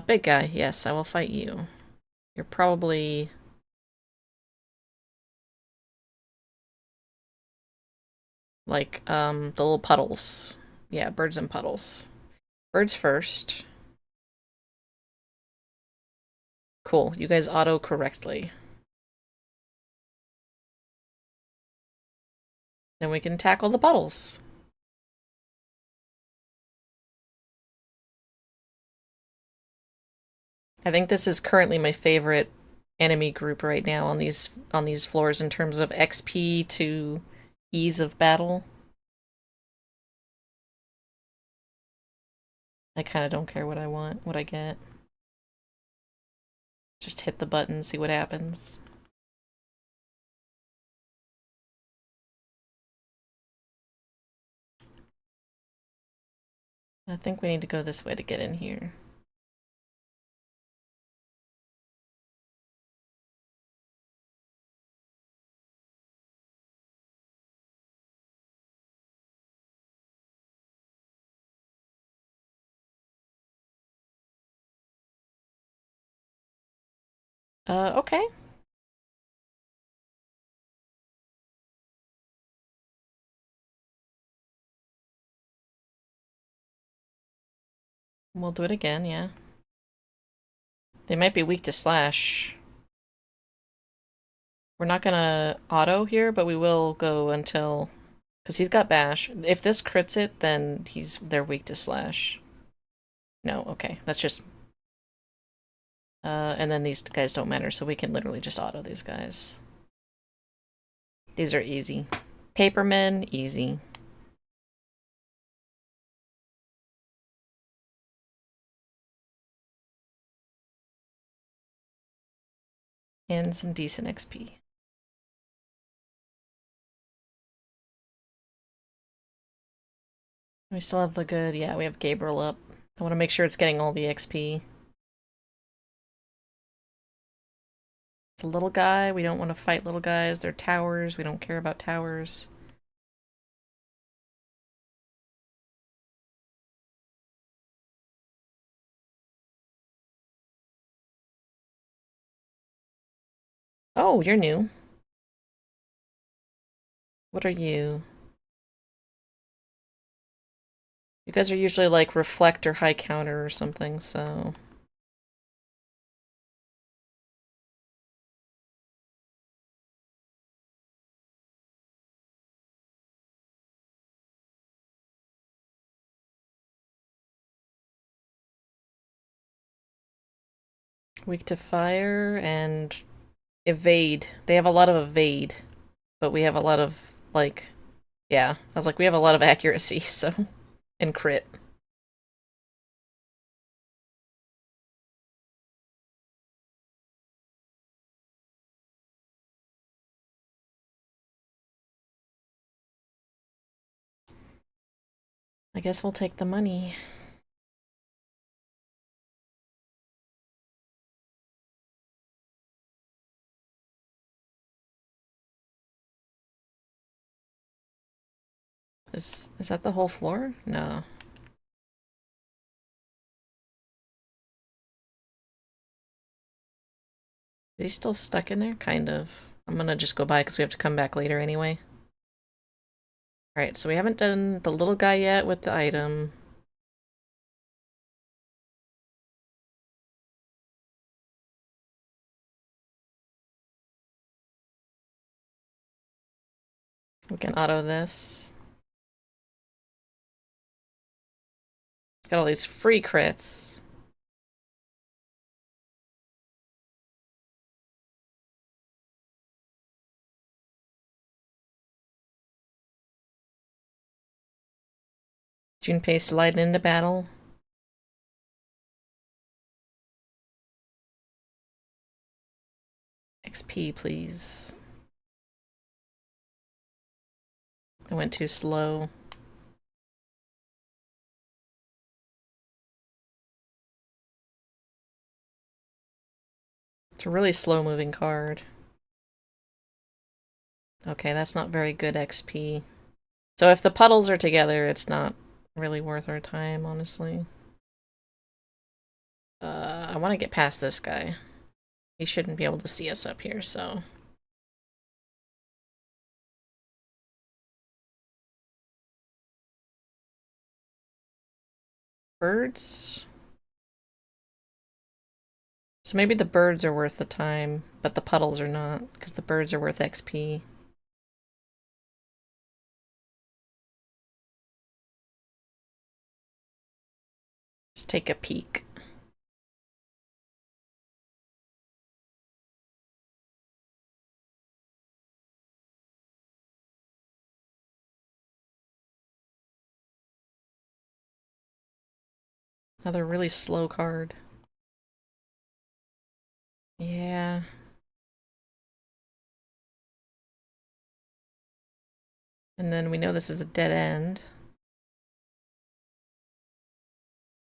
Big guy, yes, I will fight you. You're probably... like, the little puddles. Yeah, birds and puddles. Birds first. Cool, you guys auto correctly. Then we can tackle the puddles. I think this is currently my favorite enemy group right now on these floors in terms of XP to ease of battle. I kind of don't care what I want, what I get. Just hit the button, see what happens. I think we need to go this way to get in here. Okay. We'll do it again, yeah. They might be weak to slash. We're not gonna auto here, but we will go until... because he's got bash. If this crits it, then they're weak to slash. No, okay. That's just... and then these guys don't matter, so we can literally just auto these guys. These are easy. Papermen, easy. And some decent XP. We still have the good... yeah, we have Gabriel up. I want to make sure it's getting all the XP. It's a little guy. We don't want to fight little guys. They're towers. We don't care about towers. Oh, you're new. What are you? You guys are usually like reflect or high counter or something, so... weak to fire and evade. They have a lot of evade, but we have a lot of, like... yeah, I was like, we have a lot of accuracy, so... and crit. I guess we'll take the money. Is that the whole floor? No. Is he still stuck in there? Kind of. I'm gonna just go by because we have to come back later anyway. Alright, so we haven't done the little guy yet with the item. We can auto this. Got all these free crits. Junpei sliding into battle. XP, please. I went too slow. It's a really slow-moving card. Okay, that's not very good XP. So if the puddles are together, it's not really worth our time, honestly. I want to get past this guy. He shouldn't be able to see us up here, so... Birds? So maybe the birds are worth the time, but the puddles are not, because the birds are worth XP. Let's take a peek. Another really slow card. Yeah. And then we know this is a dead end.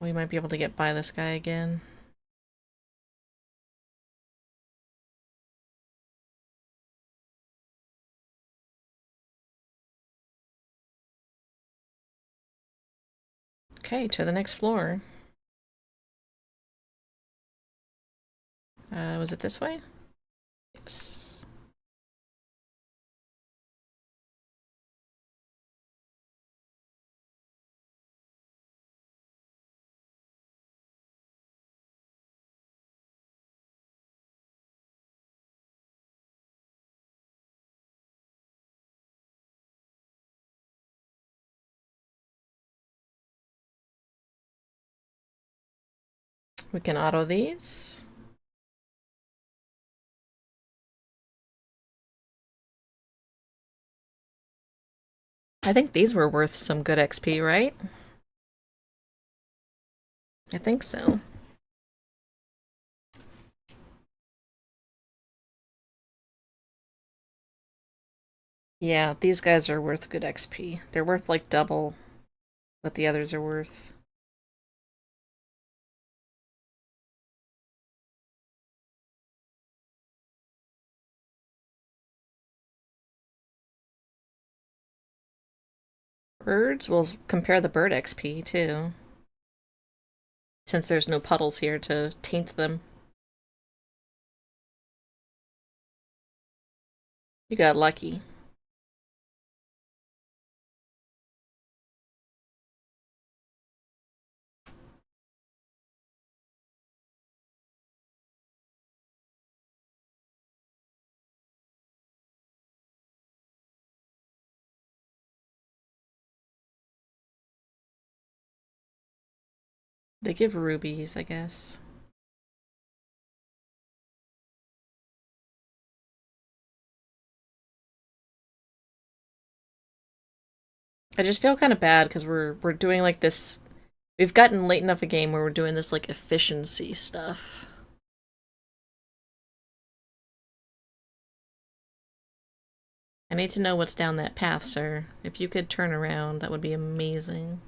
We might be able to get by this guy again. Okay, to the next floor. Was it this way? Yes. We can auto these. I think these were worth some good XP, right? I think so. Yeah, these guys are worth good XP. They're worth like double what the others are worth. Birds? We'll compare the bird XP too. Since there's no puddles here to taint them. You got lucky. They give rubies, I guess. I just feel kind of bad because we're doing like this. We've gotten late enough a game where we're doing this like efficiency stuff. I need to know what's down that path, sir. If you could turn around, that would be amazing.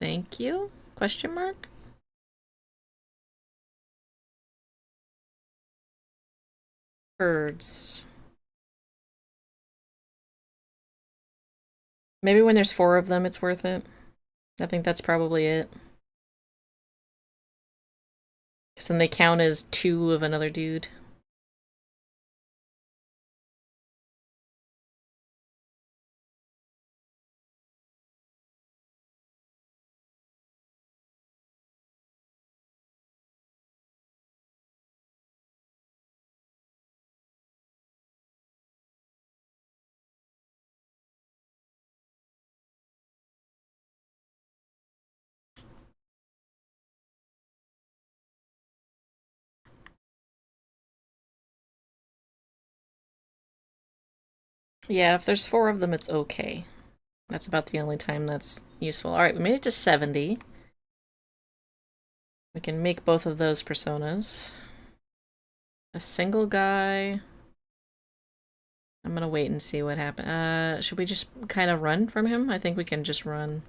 Thank you? Question mark? Birds. Maybe when there's 4 of them, it's worth it. I think that's probably it. Because then they count as 2 of another dude. Yeah, if there's 4 of them, it's okay. That's about the only time that's useful. Alright, we made it to 70. We can make both of those personas. A single guy. I'm gonna wait and see what happens. Should we just kind of run from him? I think we can just run.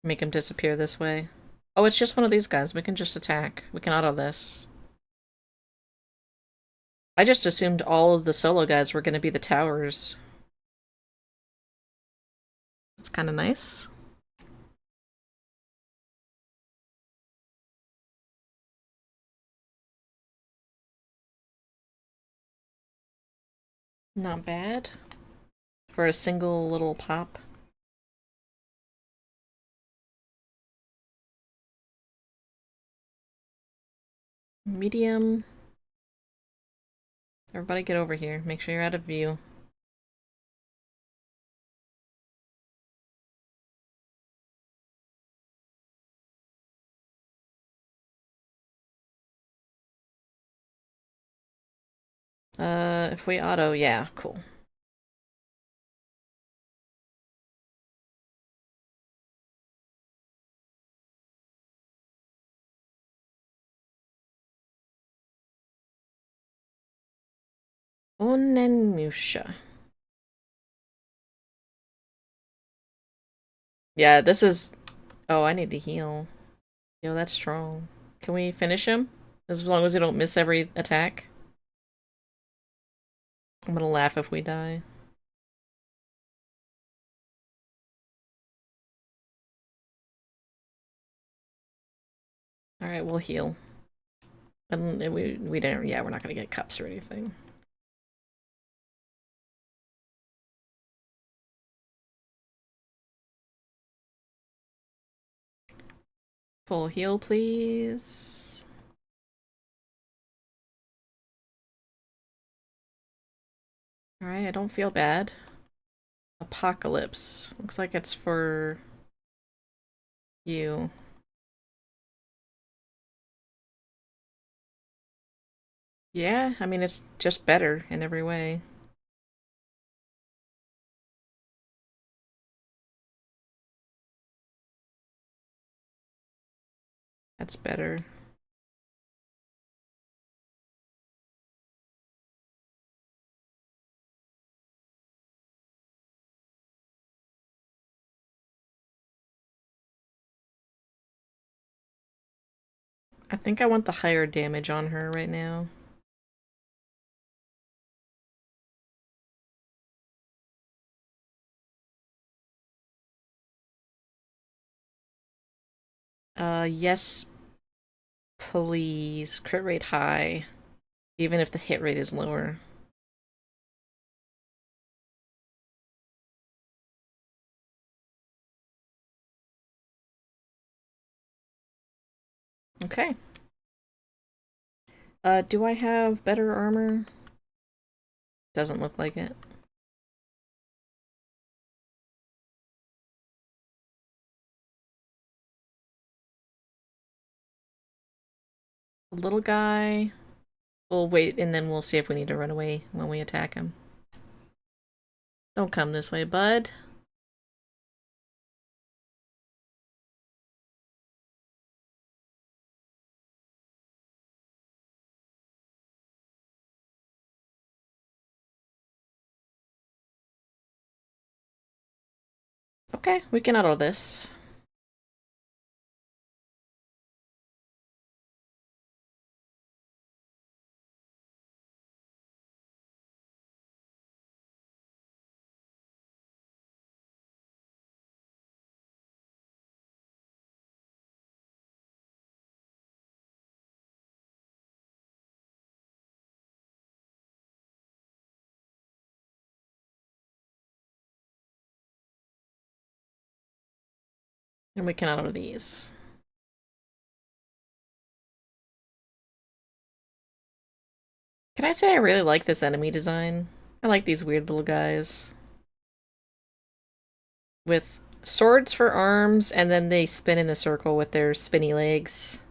Make him disappear this way. Oh, it's just one of these guys. We can just attack. We can auto this. I just assumed all of the solo guys were gonna be the towers. It's kind of nice. Not bad. For a single little pop. Medium. Everybody get over here. Make sure you're out of view. If we auto, yeah, cool. Onenmusha. Yeah, this is... Oh, I need to heal. Yo, that's strong. Can we finish him? As long as we don't miss every attack? I'm gonna laugh if we die. Alright, we'll heal. And we don't... Yeah, we're not gonna get cups or anything. Full heal, please. Alright, I don't feel bad. Apocalypse. Looks like it's for... you. Yeah, I mean, it's just better in every way. That's better. I think I want the higher damage on her right now. Yes, please. Crit rate high, even if the hit rate is lower. Okay. Do I have better armor? Doesn't look like it. Little guy. We'll wait and then we'll see if we need to run away when we attack him. Don't come this way, bud. Okay, we can auto this. And we can auto these. Can I say I really like this enemy design? I like these weird little guys. With swords for arms, and then they spin in a circle with their spinny legs.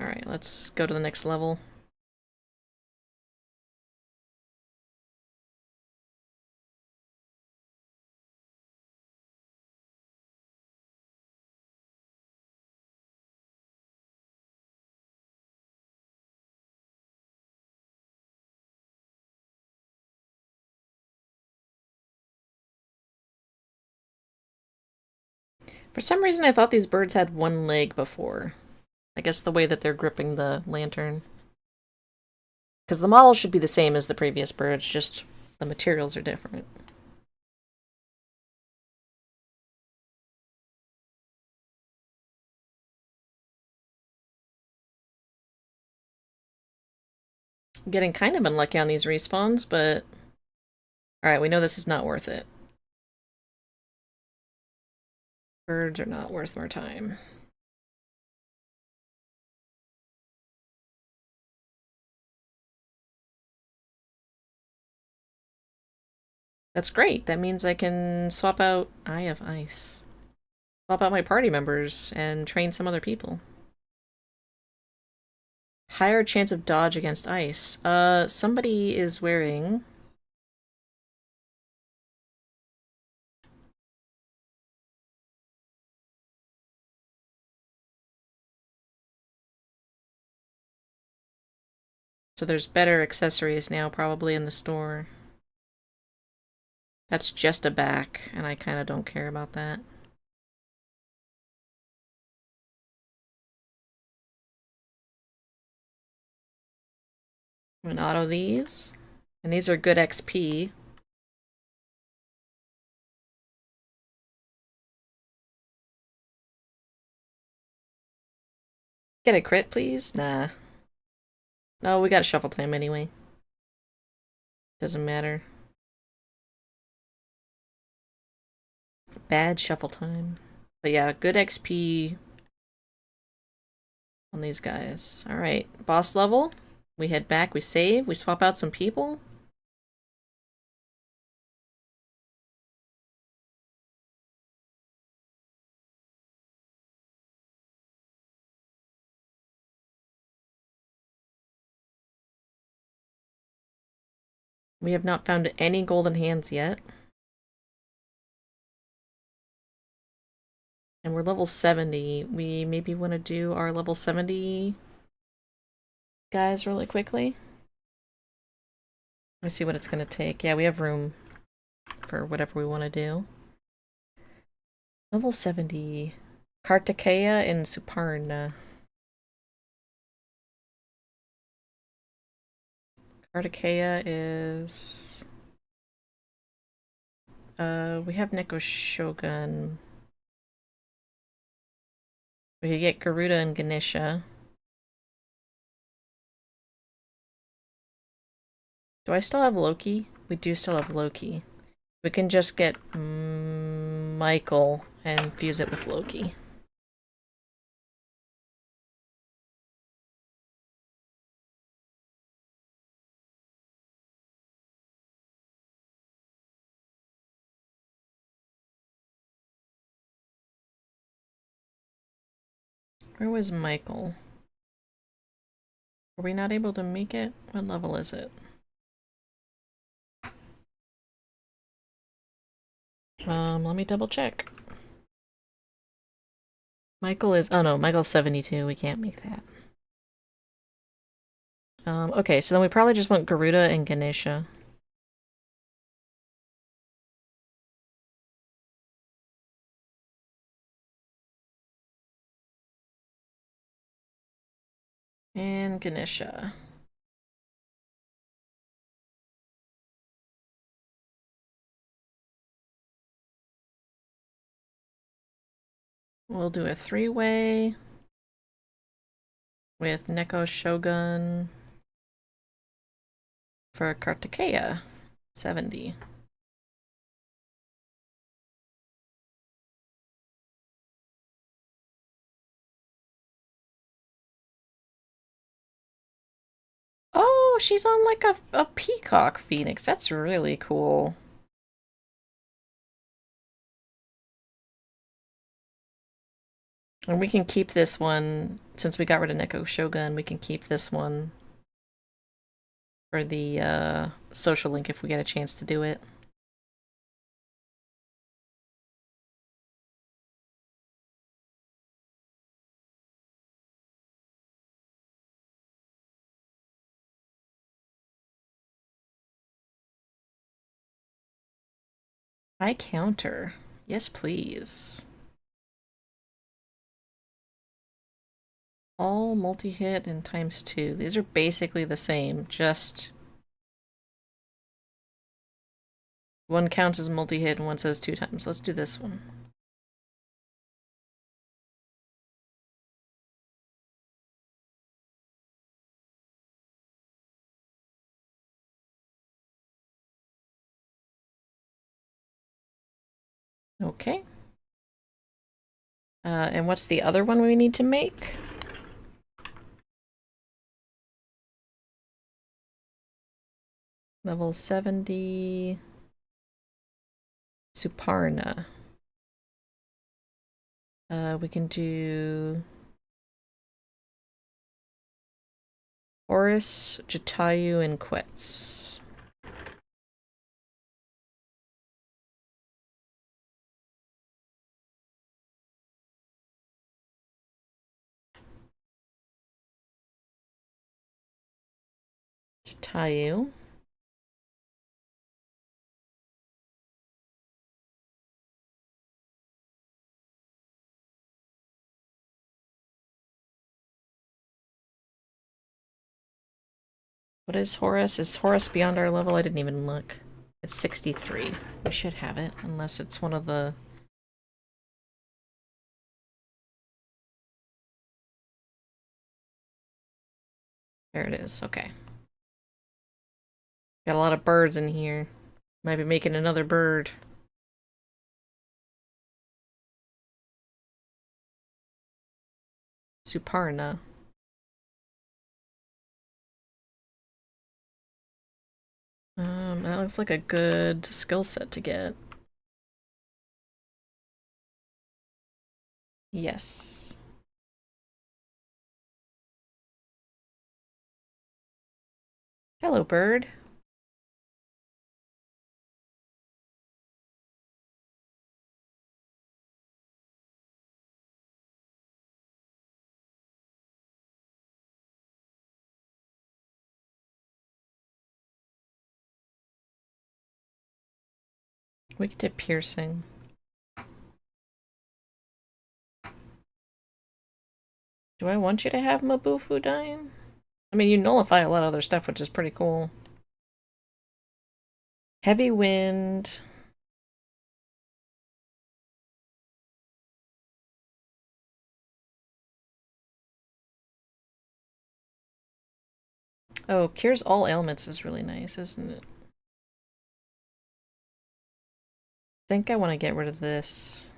Alright, let's go to the next level. For some reason, I thought these birds had one leg before. I guess the way that they're gripping the lantern. Because the model should be the same as the previous birds, just the materials are different. I'm getting kind of unlucky on these respawns, but... Alright, we know this is not worth it. Birds are not worth more time. That's great. That means I can swap out Eye of Ice. Swap out my party members and train some other people. Higher chance of dodge against ice. Somebody is wearing... So there's better accessories now probably in the store. That's just a back, and I kind of don't care about that. I'm gonna auto these. And these are good XP. Get a crit, please? Nah. Oh, we got shuffle time anyway. Doesn't matter. Bad shuffle time. But yeah, good XP on these guys. Alright, boss level. We head back, we save, we swap out some people. We have not found any golden hands yet. And we're level 70. We maybe want to do our level 70 guys really quickly. Let's see what it's going to take. Yeah, we have room for whatever we want to do. Level 70. Kartikeya and Suparna. Kartikeya is... we have Neko Shogun. We could get Garuda and Ganesha. Do I still have Loki? We do still have Loki. We can just get Michael and fuse it with Loki. Where was Michael? Were we not able to make it? What level is it? Let me double check. Michael is... Oh no, Michael's 72. We can't make that. Okay, so then we probably just want Garuda and Ganesha. And Ganesha. We'll do a three-way with Neko Shogun for Kartikeya, 70. Oh, she's on like a peacock phoenix. That's really cool. And we can keep this one, since we got rid of Neko Shogun, we can keep this one for the social link if we get a chance to do it. High counter. Yes, please. All multi-hit and ×2. These are basically the same, just one counts as multi-hit and one says 2 times. Let's do this one. Okay. And what's the other one we need to make? Level 70. Suparna. We can do Horus, Jatayu, and Quetz. Jatayu. What is Horus? Is Horus beyond our level? I didn't even look. It's 63. We should have it, unless it's one of the... There it is, okay. Got a lot of birds in here. Might be making another bird. Suparna. That looks like a good skill set to get. Yes. Hello, bird. We get to piercing. Do I want you to have Mabufu dying? I mean, you nullify a lot of other stuff, which is pretty cool. Heavy wind. Oh, cures all ailments is really nice, isn't it? I think I want to get rid of this.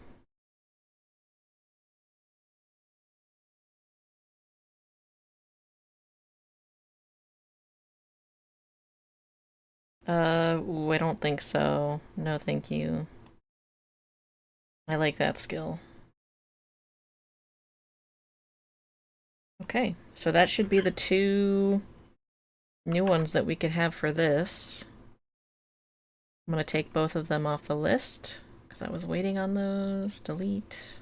I don't think so. No, thank you. I like that skill. Okay, so that should be the 2 new ones that we could have for this. I'm gonna take both of them off the list, because I was waiting on those. Delete.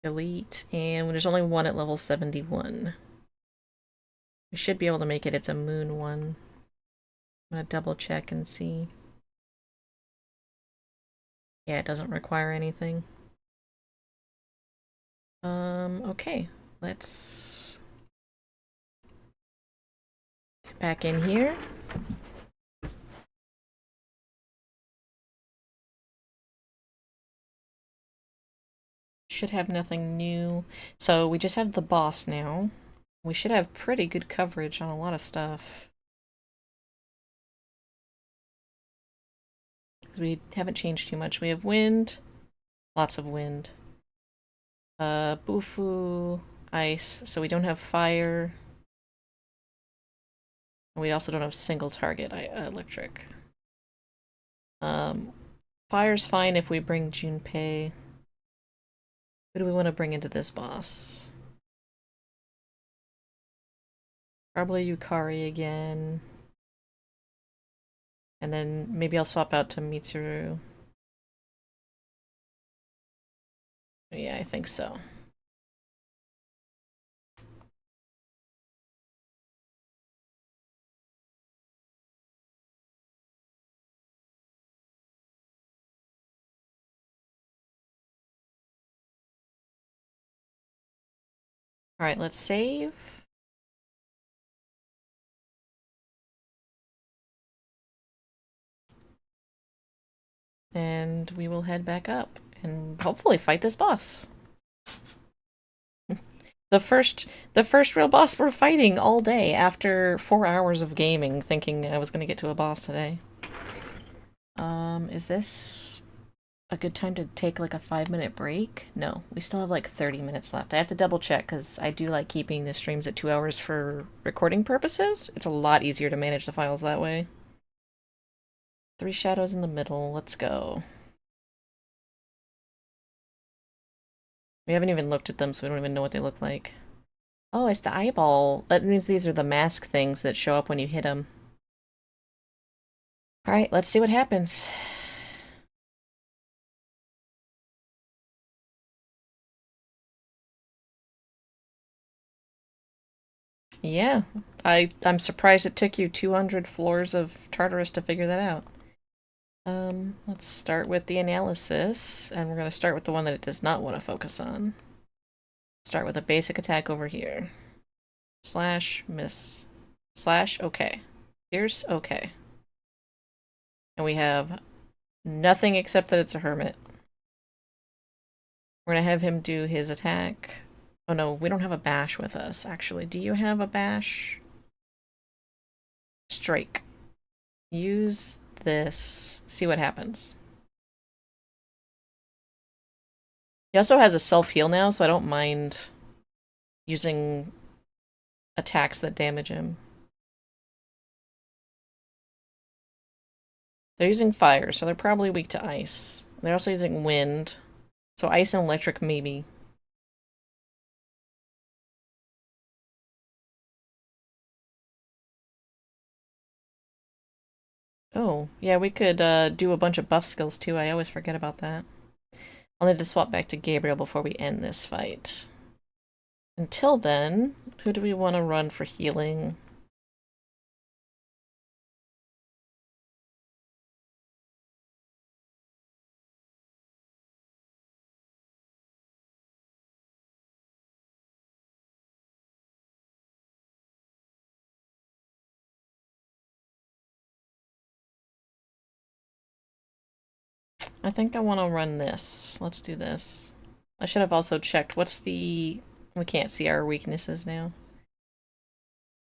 Delete, and there's only one at level 71. We should be able to make it. It's a moon one. I'm gonna double check and see. Yeah, it doesn't require anything. Okay. Let's get back in here. Should have nothing new. So we just have the boss now. We should have pretty good coverage on a lot of stuff. Because we haven't changed too much. We have wind. Lots of wind. Bufu, ice. So we don't have fire. And we also don't have single target electric. Fire's fine if we bring Junpei. Who do we want to bring into this boss? Probably Yukari again. And then maybe I'll swap out to Mitsuru. Yeah, I think so. Alright, let's save. And we will head back up and hopefully fight this boss. The first real boss we're fighting all day after 4 hours of gaming, thinking I was gonna get to a boss today. Is this a good time to take like a 5-minute break? No, we still have like 30 minutes left. I have to double check because I do like keeping the streams at 2 hours for recording purposes. It's a lot easier to manage the files that way. 3 shadows in the middle, let's go. We haven't even looked at them, so we don't even know what they look like. Oh, it's the eyeball. That means these are the mask things that show up when you hit them. Alright, let's see what happens. Yeah, I'm surprised it took you 200 floors of Tartarus to figure that out. Let's start with the analysis, and we're going to start with the one that it does not want to focus on. Start with a basic attack over here. Slash, miss. Slash, okay. Here's okay. And we have nothing except that it's a hermit. We're going to have him do his attack. Oh no, we don't have a bash with us, actually. Do you have a bash? Strike. Use this. See what happens. He also has a self-heal now, so I don't mind using attacks that damage him. They're using fire, so they're probably weak to ice. They're also using wind, so ice and electric maybe. Oh, yeah, we could do a bunch of buff skills too. I always forget about that. I'll need to swap back to Gabriel before we end this fight. Until then, who do we want to run for healing? I think I want to run this. Let's do this. I should have also checked what's the... We can't see our weaknesses now.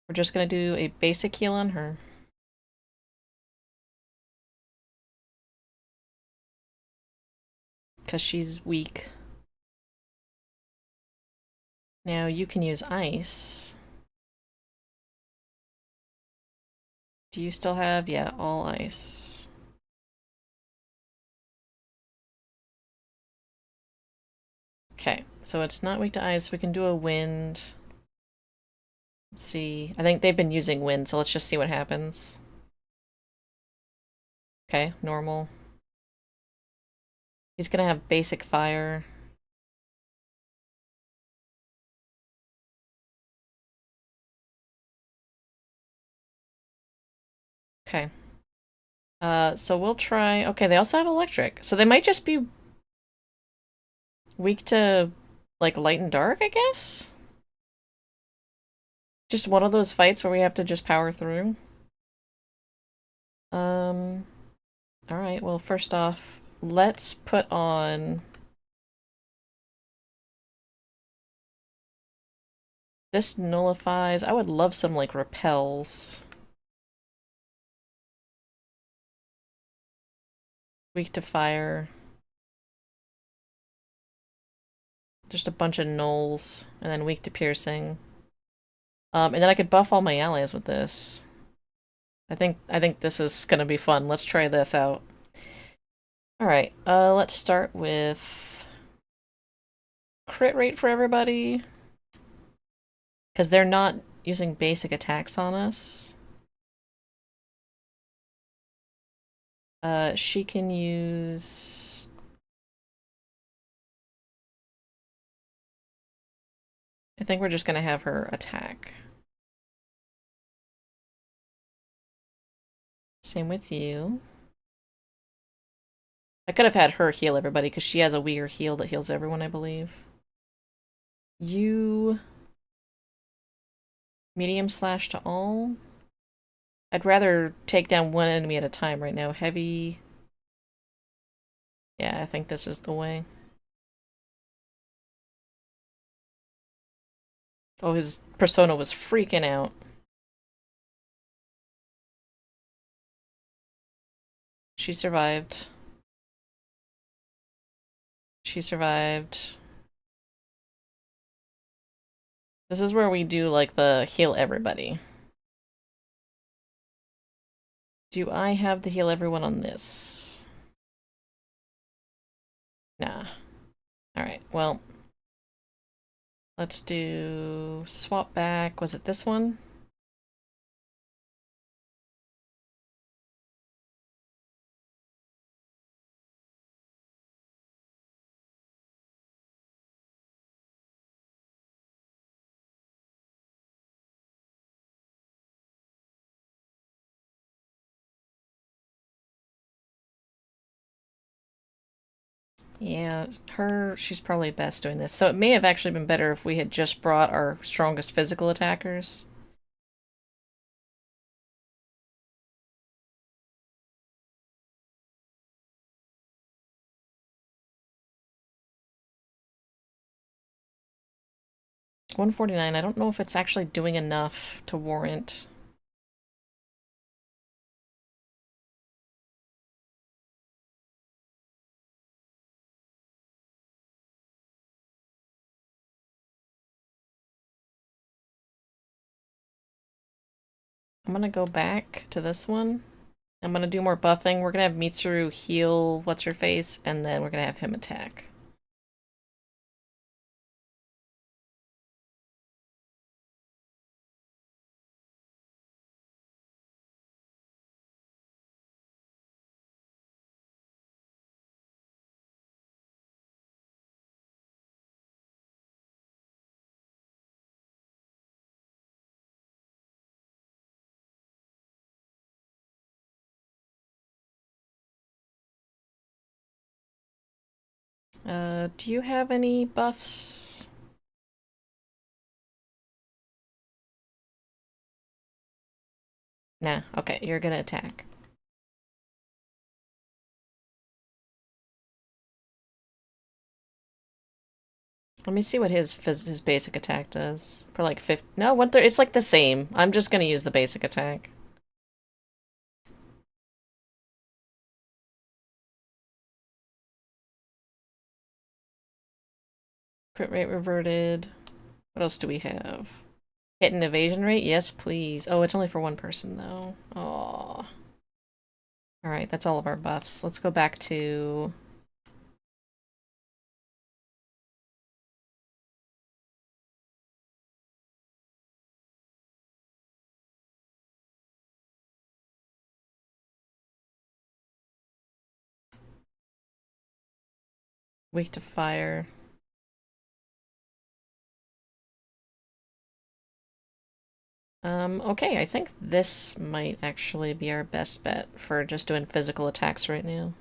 We're just going to do a basic heal on her. Because she's weak. Now you can use ice. Do you still have... Yeah, all ice. Okay, so it's not weak to ice. We can do a wind. Let's see. I think they've been using wind, so let's just see what happens. Okay, normal. He's gonna have basic fire. Okay. So we'll try... Okay, they also have electric. So they might just be weak to, like, light and dark, I guess? Just one of those fights where we have to just power through. Alright, well, first off, let's put on... This nullifies... I would love some, like, repels. Weak to fire. Just a bunch of nulls, and then weak to piercing. And then I could buff all my allies with this. I think this is gonna be fun. Let's try this out. Alright, let's start with crit rate for everybody. Because they're not using basic attacks on us. She can use... I think we're just gonna have her attack. Same with you. I could have had her heal everybody because she has a weird heal that heals everyone, I believe. You... medium slash to all. I'd rather take down one enemy at a time right now. Heavy... yeah, I think this is the way. Oh, his persona was freaking out. She survived. She survived. This is where we do, like, the heal everybody. Do I have the heal everyone on this? Nah. Alright, well. Let's do... swap back. Was it this one? Yeah, she's probably best doing this. So it may have actually been better if we had just brought our strongest physical attackers. $149, I don't know if it's actually doing enough to warrant. I'm gonna go back to this one. I'm gonna do more buffing. We're gonna have Mitsuru heal what's-her-face, and then we're gonna have him attack. Do you have any buffs? Nah, okay, you're gonna attack. Let me see what his basic attack does. For like 50. No, what it's like the same. I'm just gonna use the basic attack. Crit rate reverted. What else do we have? Hit and evasion rate? Yes, please. Oh, it's only for one person, though. Aww. Alright, that's all of our buffs. Let's go back to... weak to fire. Okay, I think this might actually be our best bet for just doing physical attacks right now.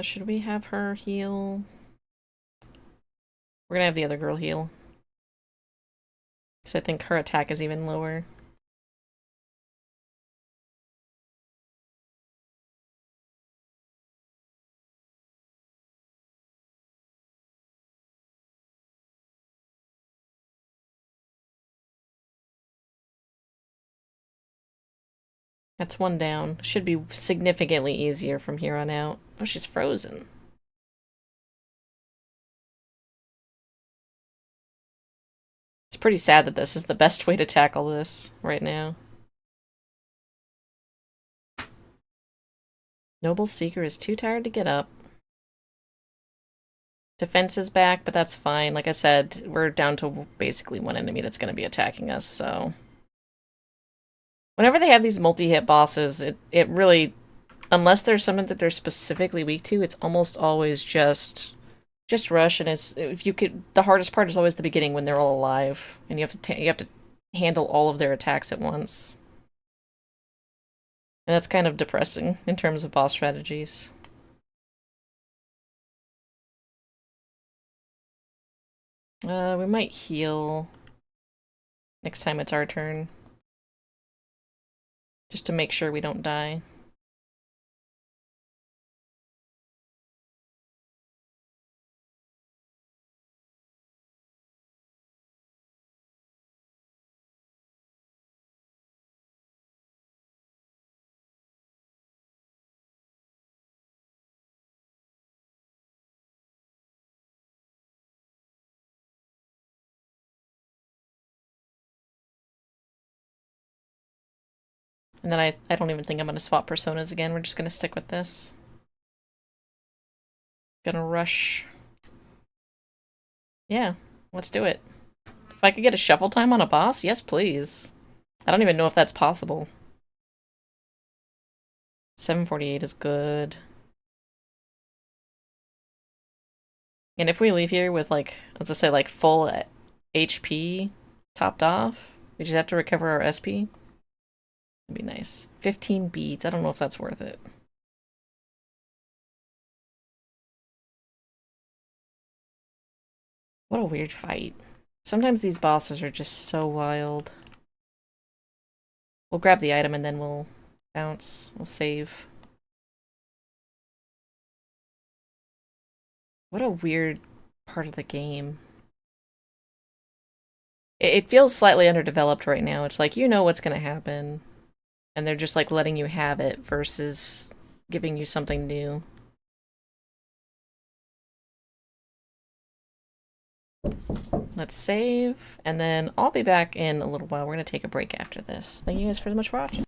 Should we have her heal? We're gonna have the other girl heal. Because I think her attack is even lower. That's one down. Should be significantly easier from here on out. Oh, she's frozen. It's pretty sad that this is the best way to tackle this right now. Noble Seeker is too tired to get up. Defense is back, but that's fine. Like I said, we're down to basically one enemy that's going to be attacking us, so... Whenever they have these multi-hit bosses, it really... Unless there's something that they're specifically weak to, it's almost always just rush, and it's... If you could... The hardest part is always the beginning when they're all alive, and you have to handle all of their attacks at once. And that's kind of depressing in terms of boss strategies. We might heal next time it's our turn. Just to make sure we don't die. And then I don't even think I'm going to swap personas again. We're just going to stick with this. Gonna rush. Yeah, let's do it. If I could get a shuffle time on a boss, yes please. I don't even know if that's possible. 748 is good. And if we leave here with, like, let's just say, like, full HP topped off, we just have to recover our SP. That'd be nice. 15 beads. I don't know if that's worth it. What a weird fight. Sometimes these bosses are just so wild. We'll grab the item and then we'll bounce. We'll save. What a weird part of the game. It feels slightly underdeveloped right now. It's like, you know what's gonna happen. And they're just like letting you have it versus giving you something new. Let's save, and then I'll be back in a little while. We're gonna take a break after this. Thank you guys very much for watching.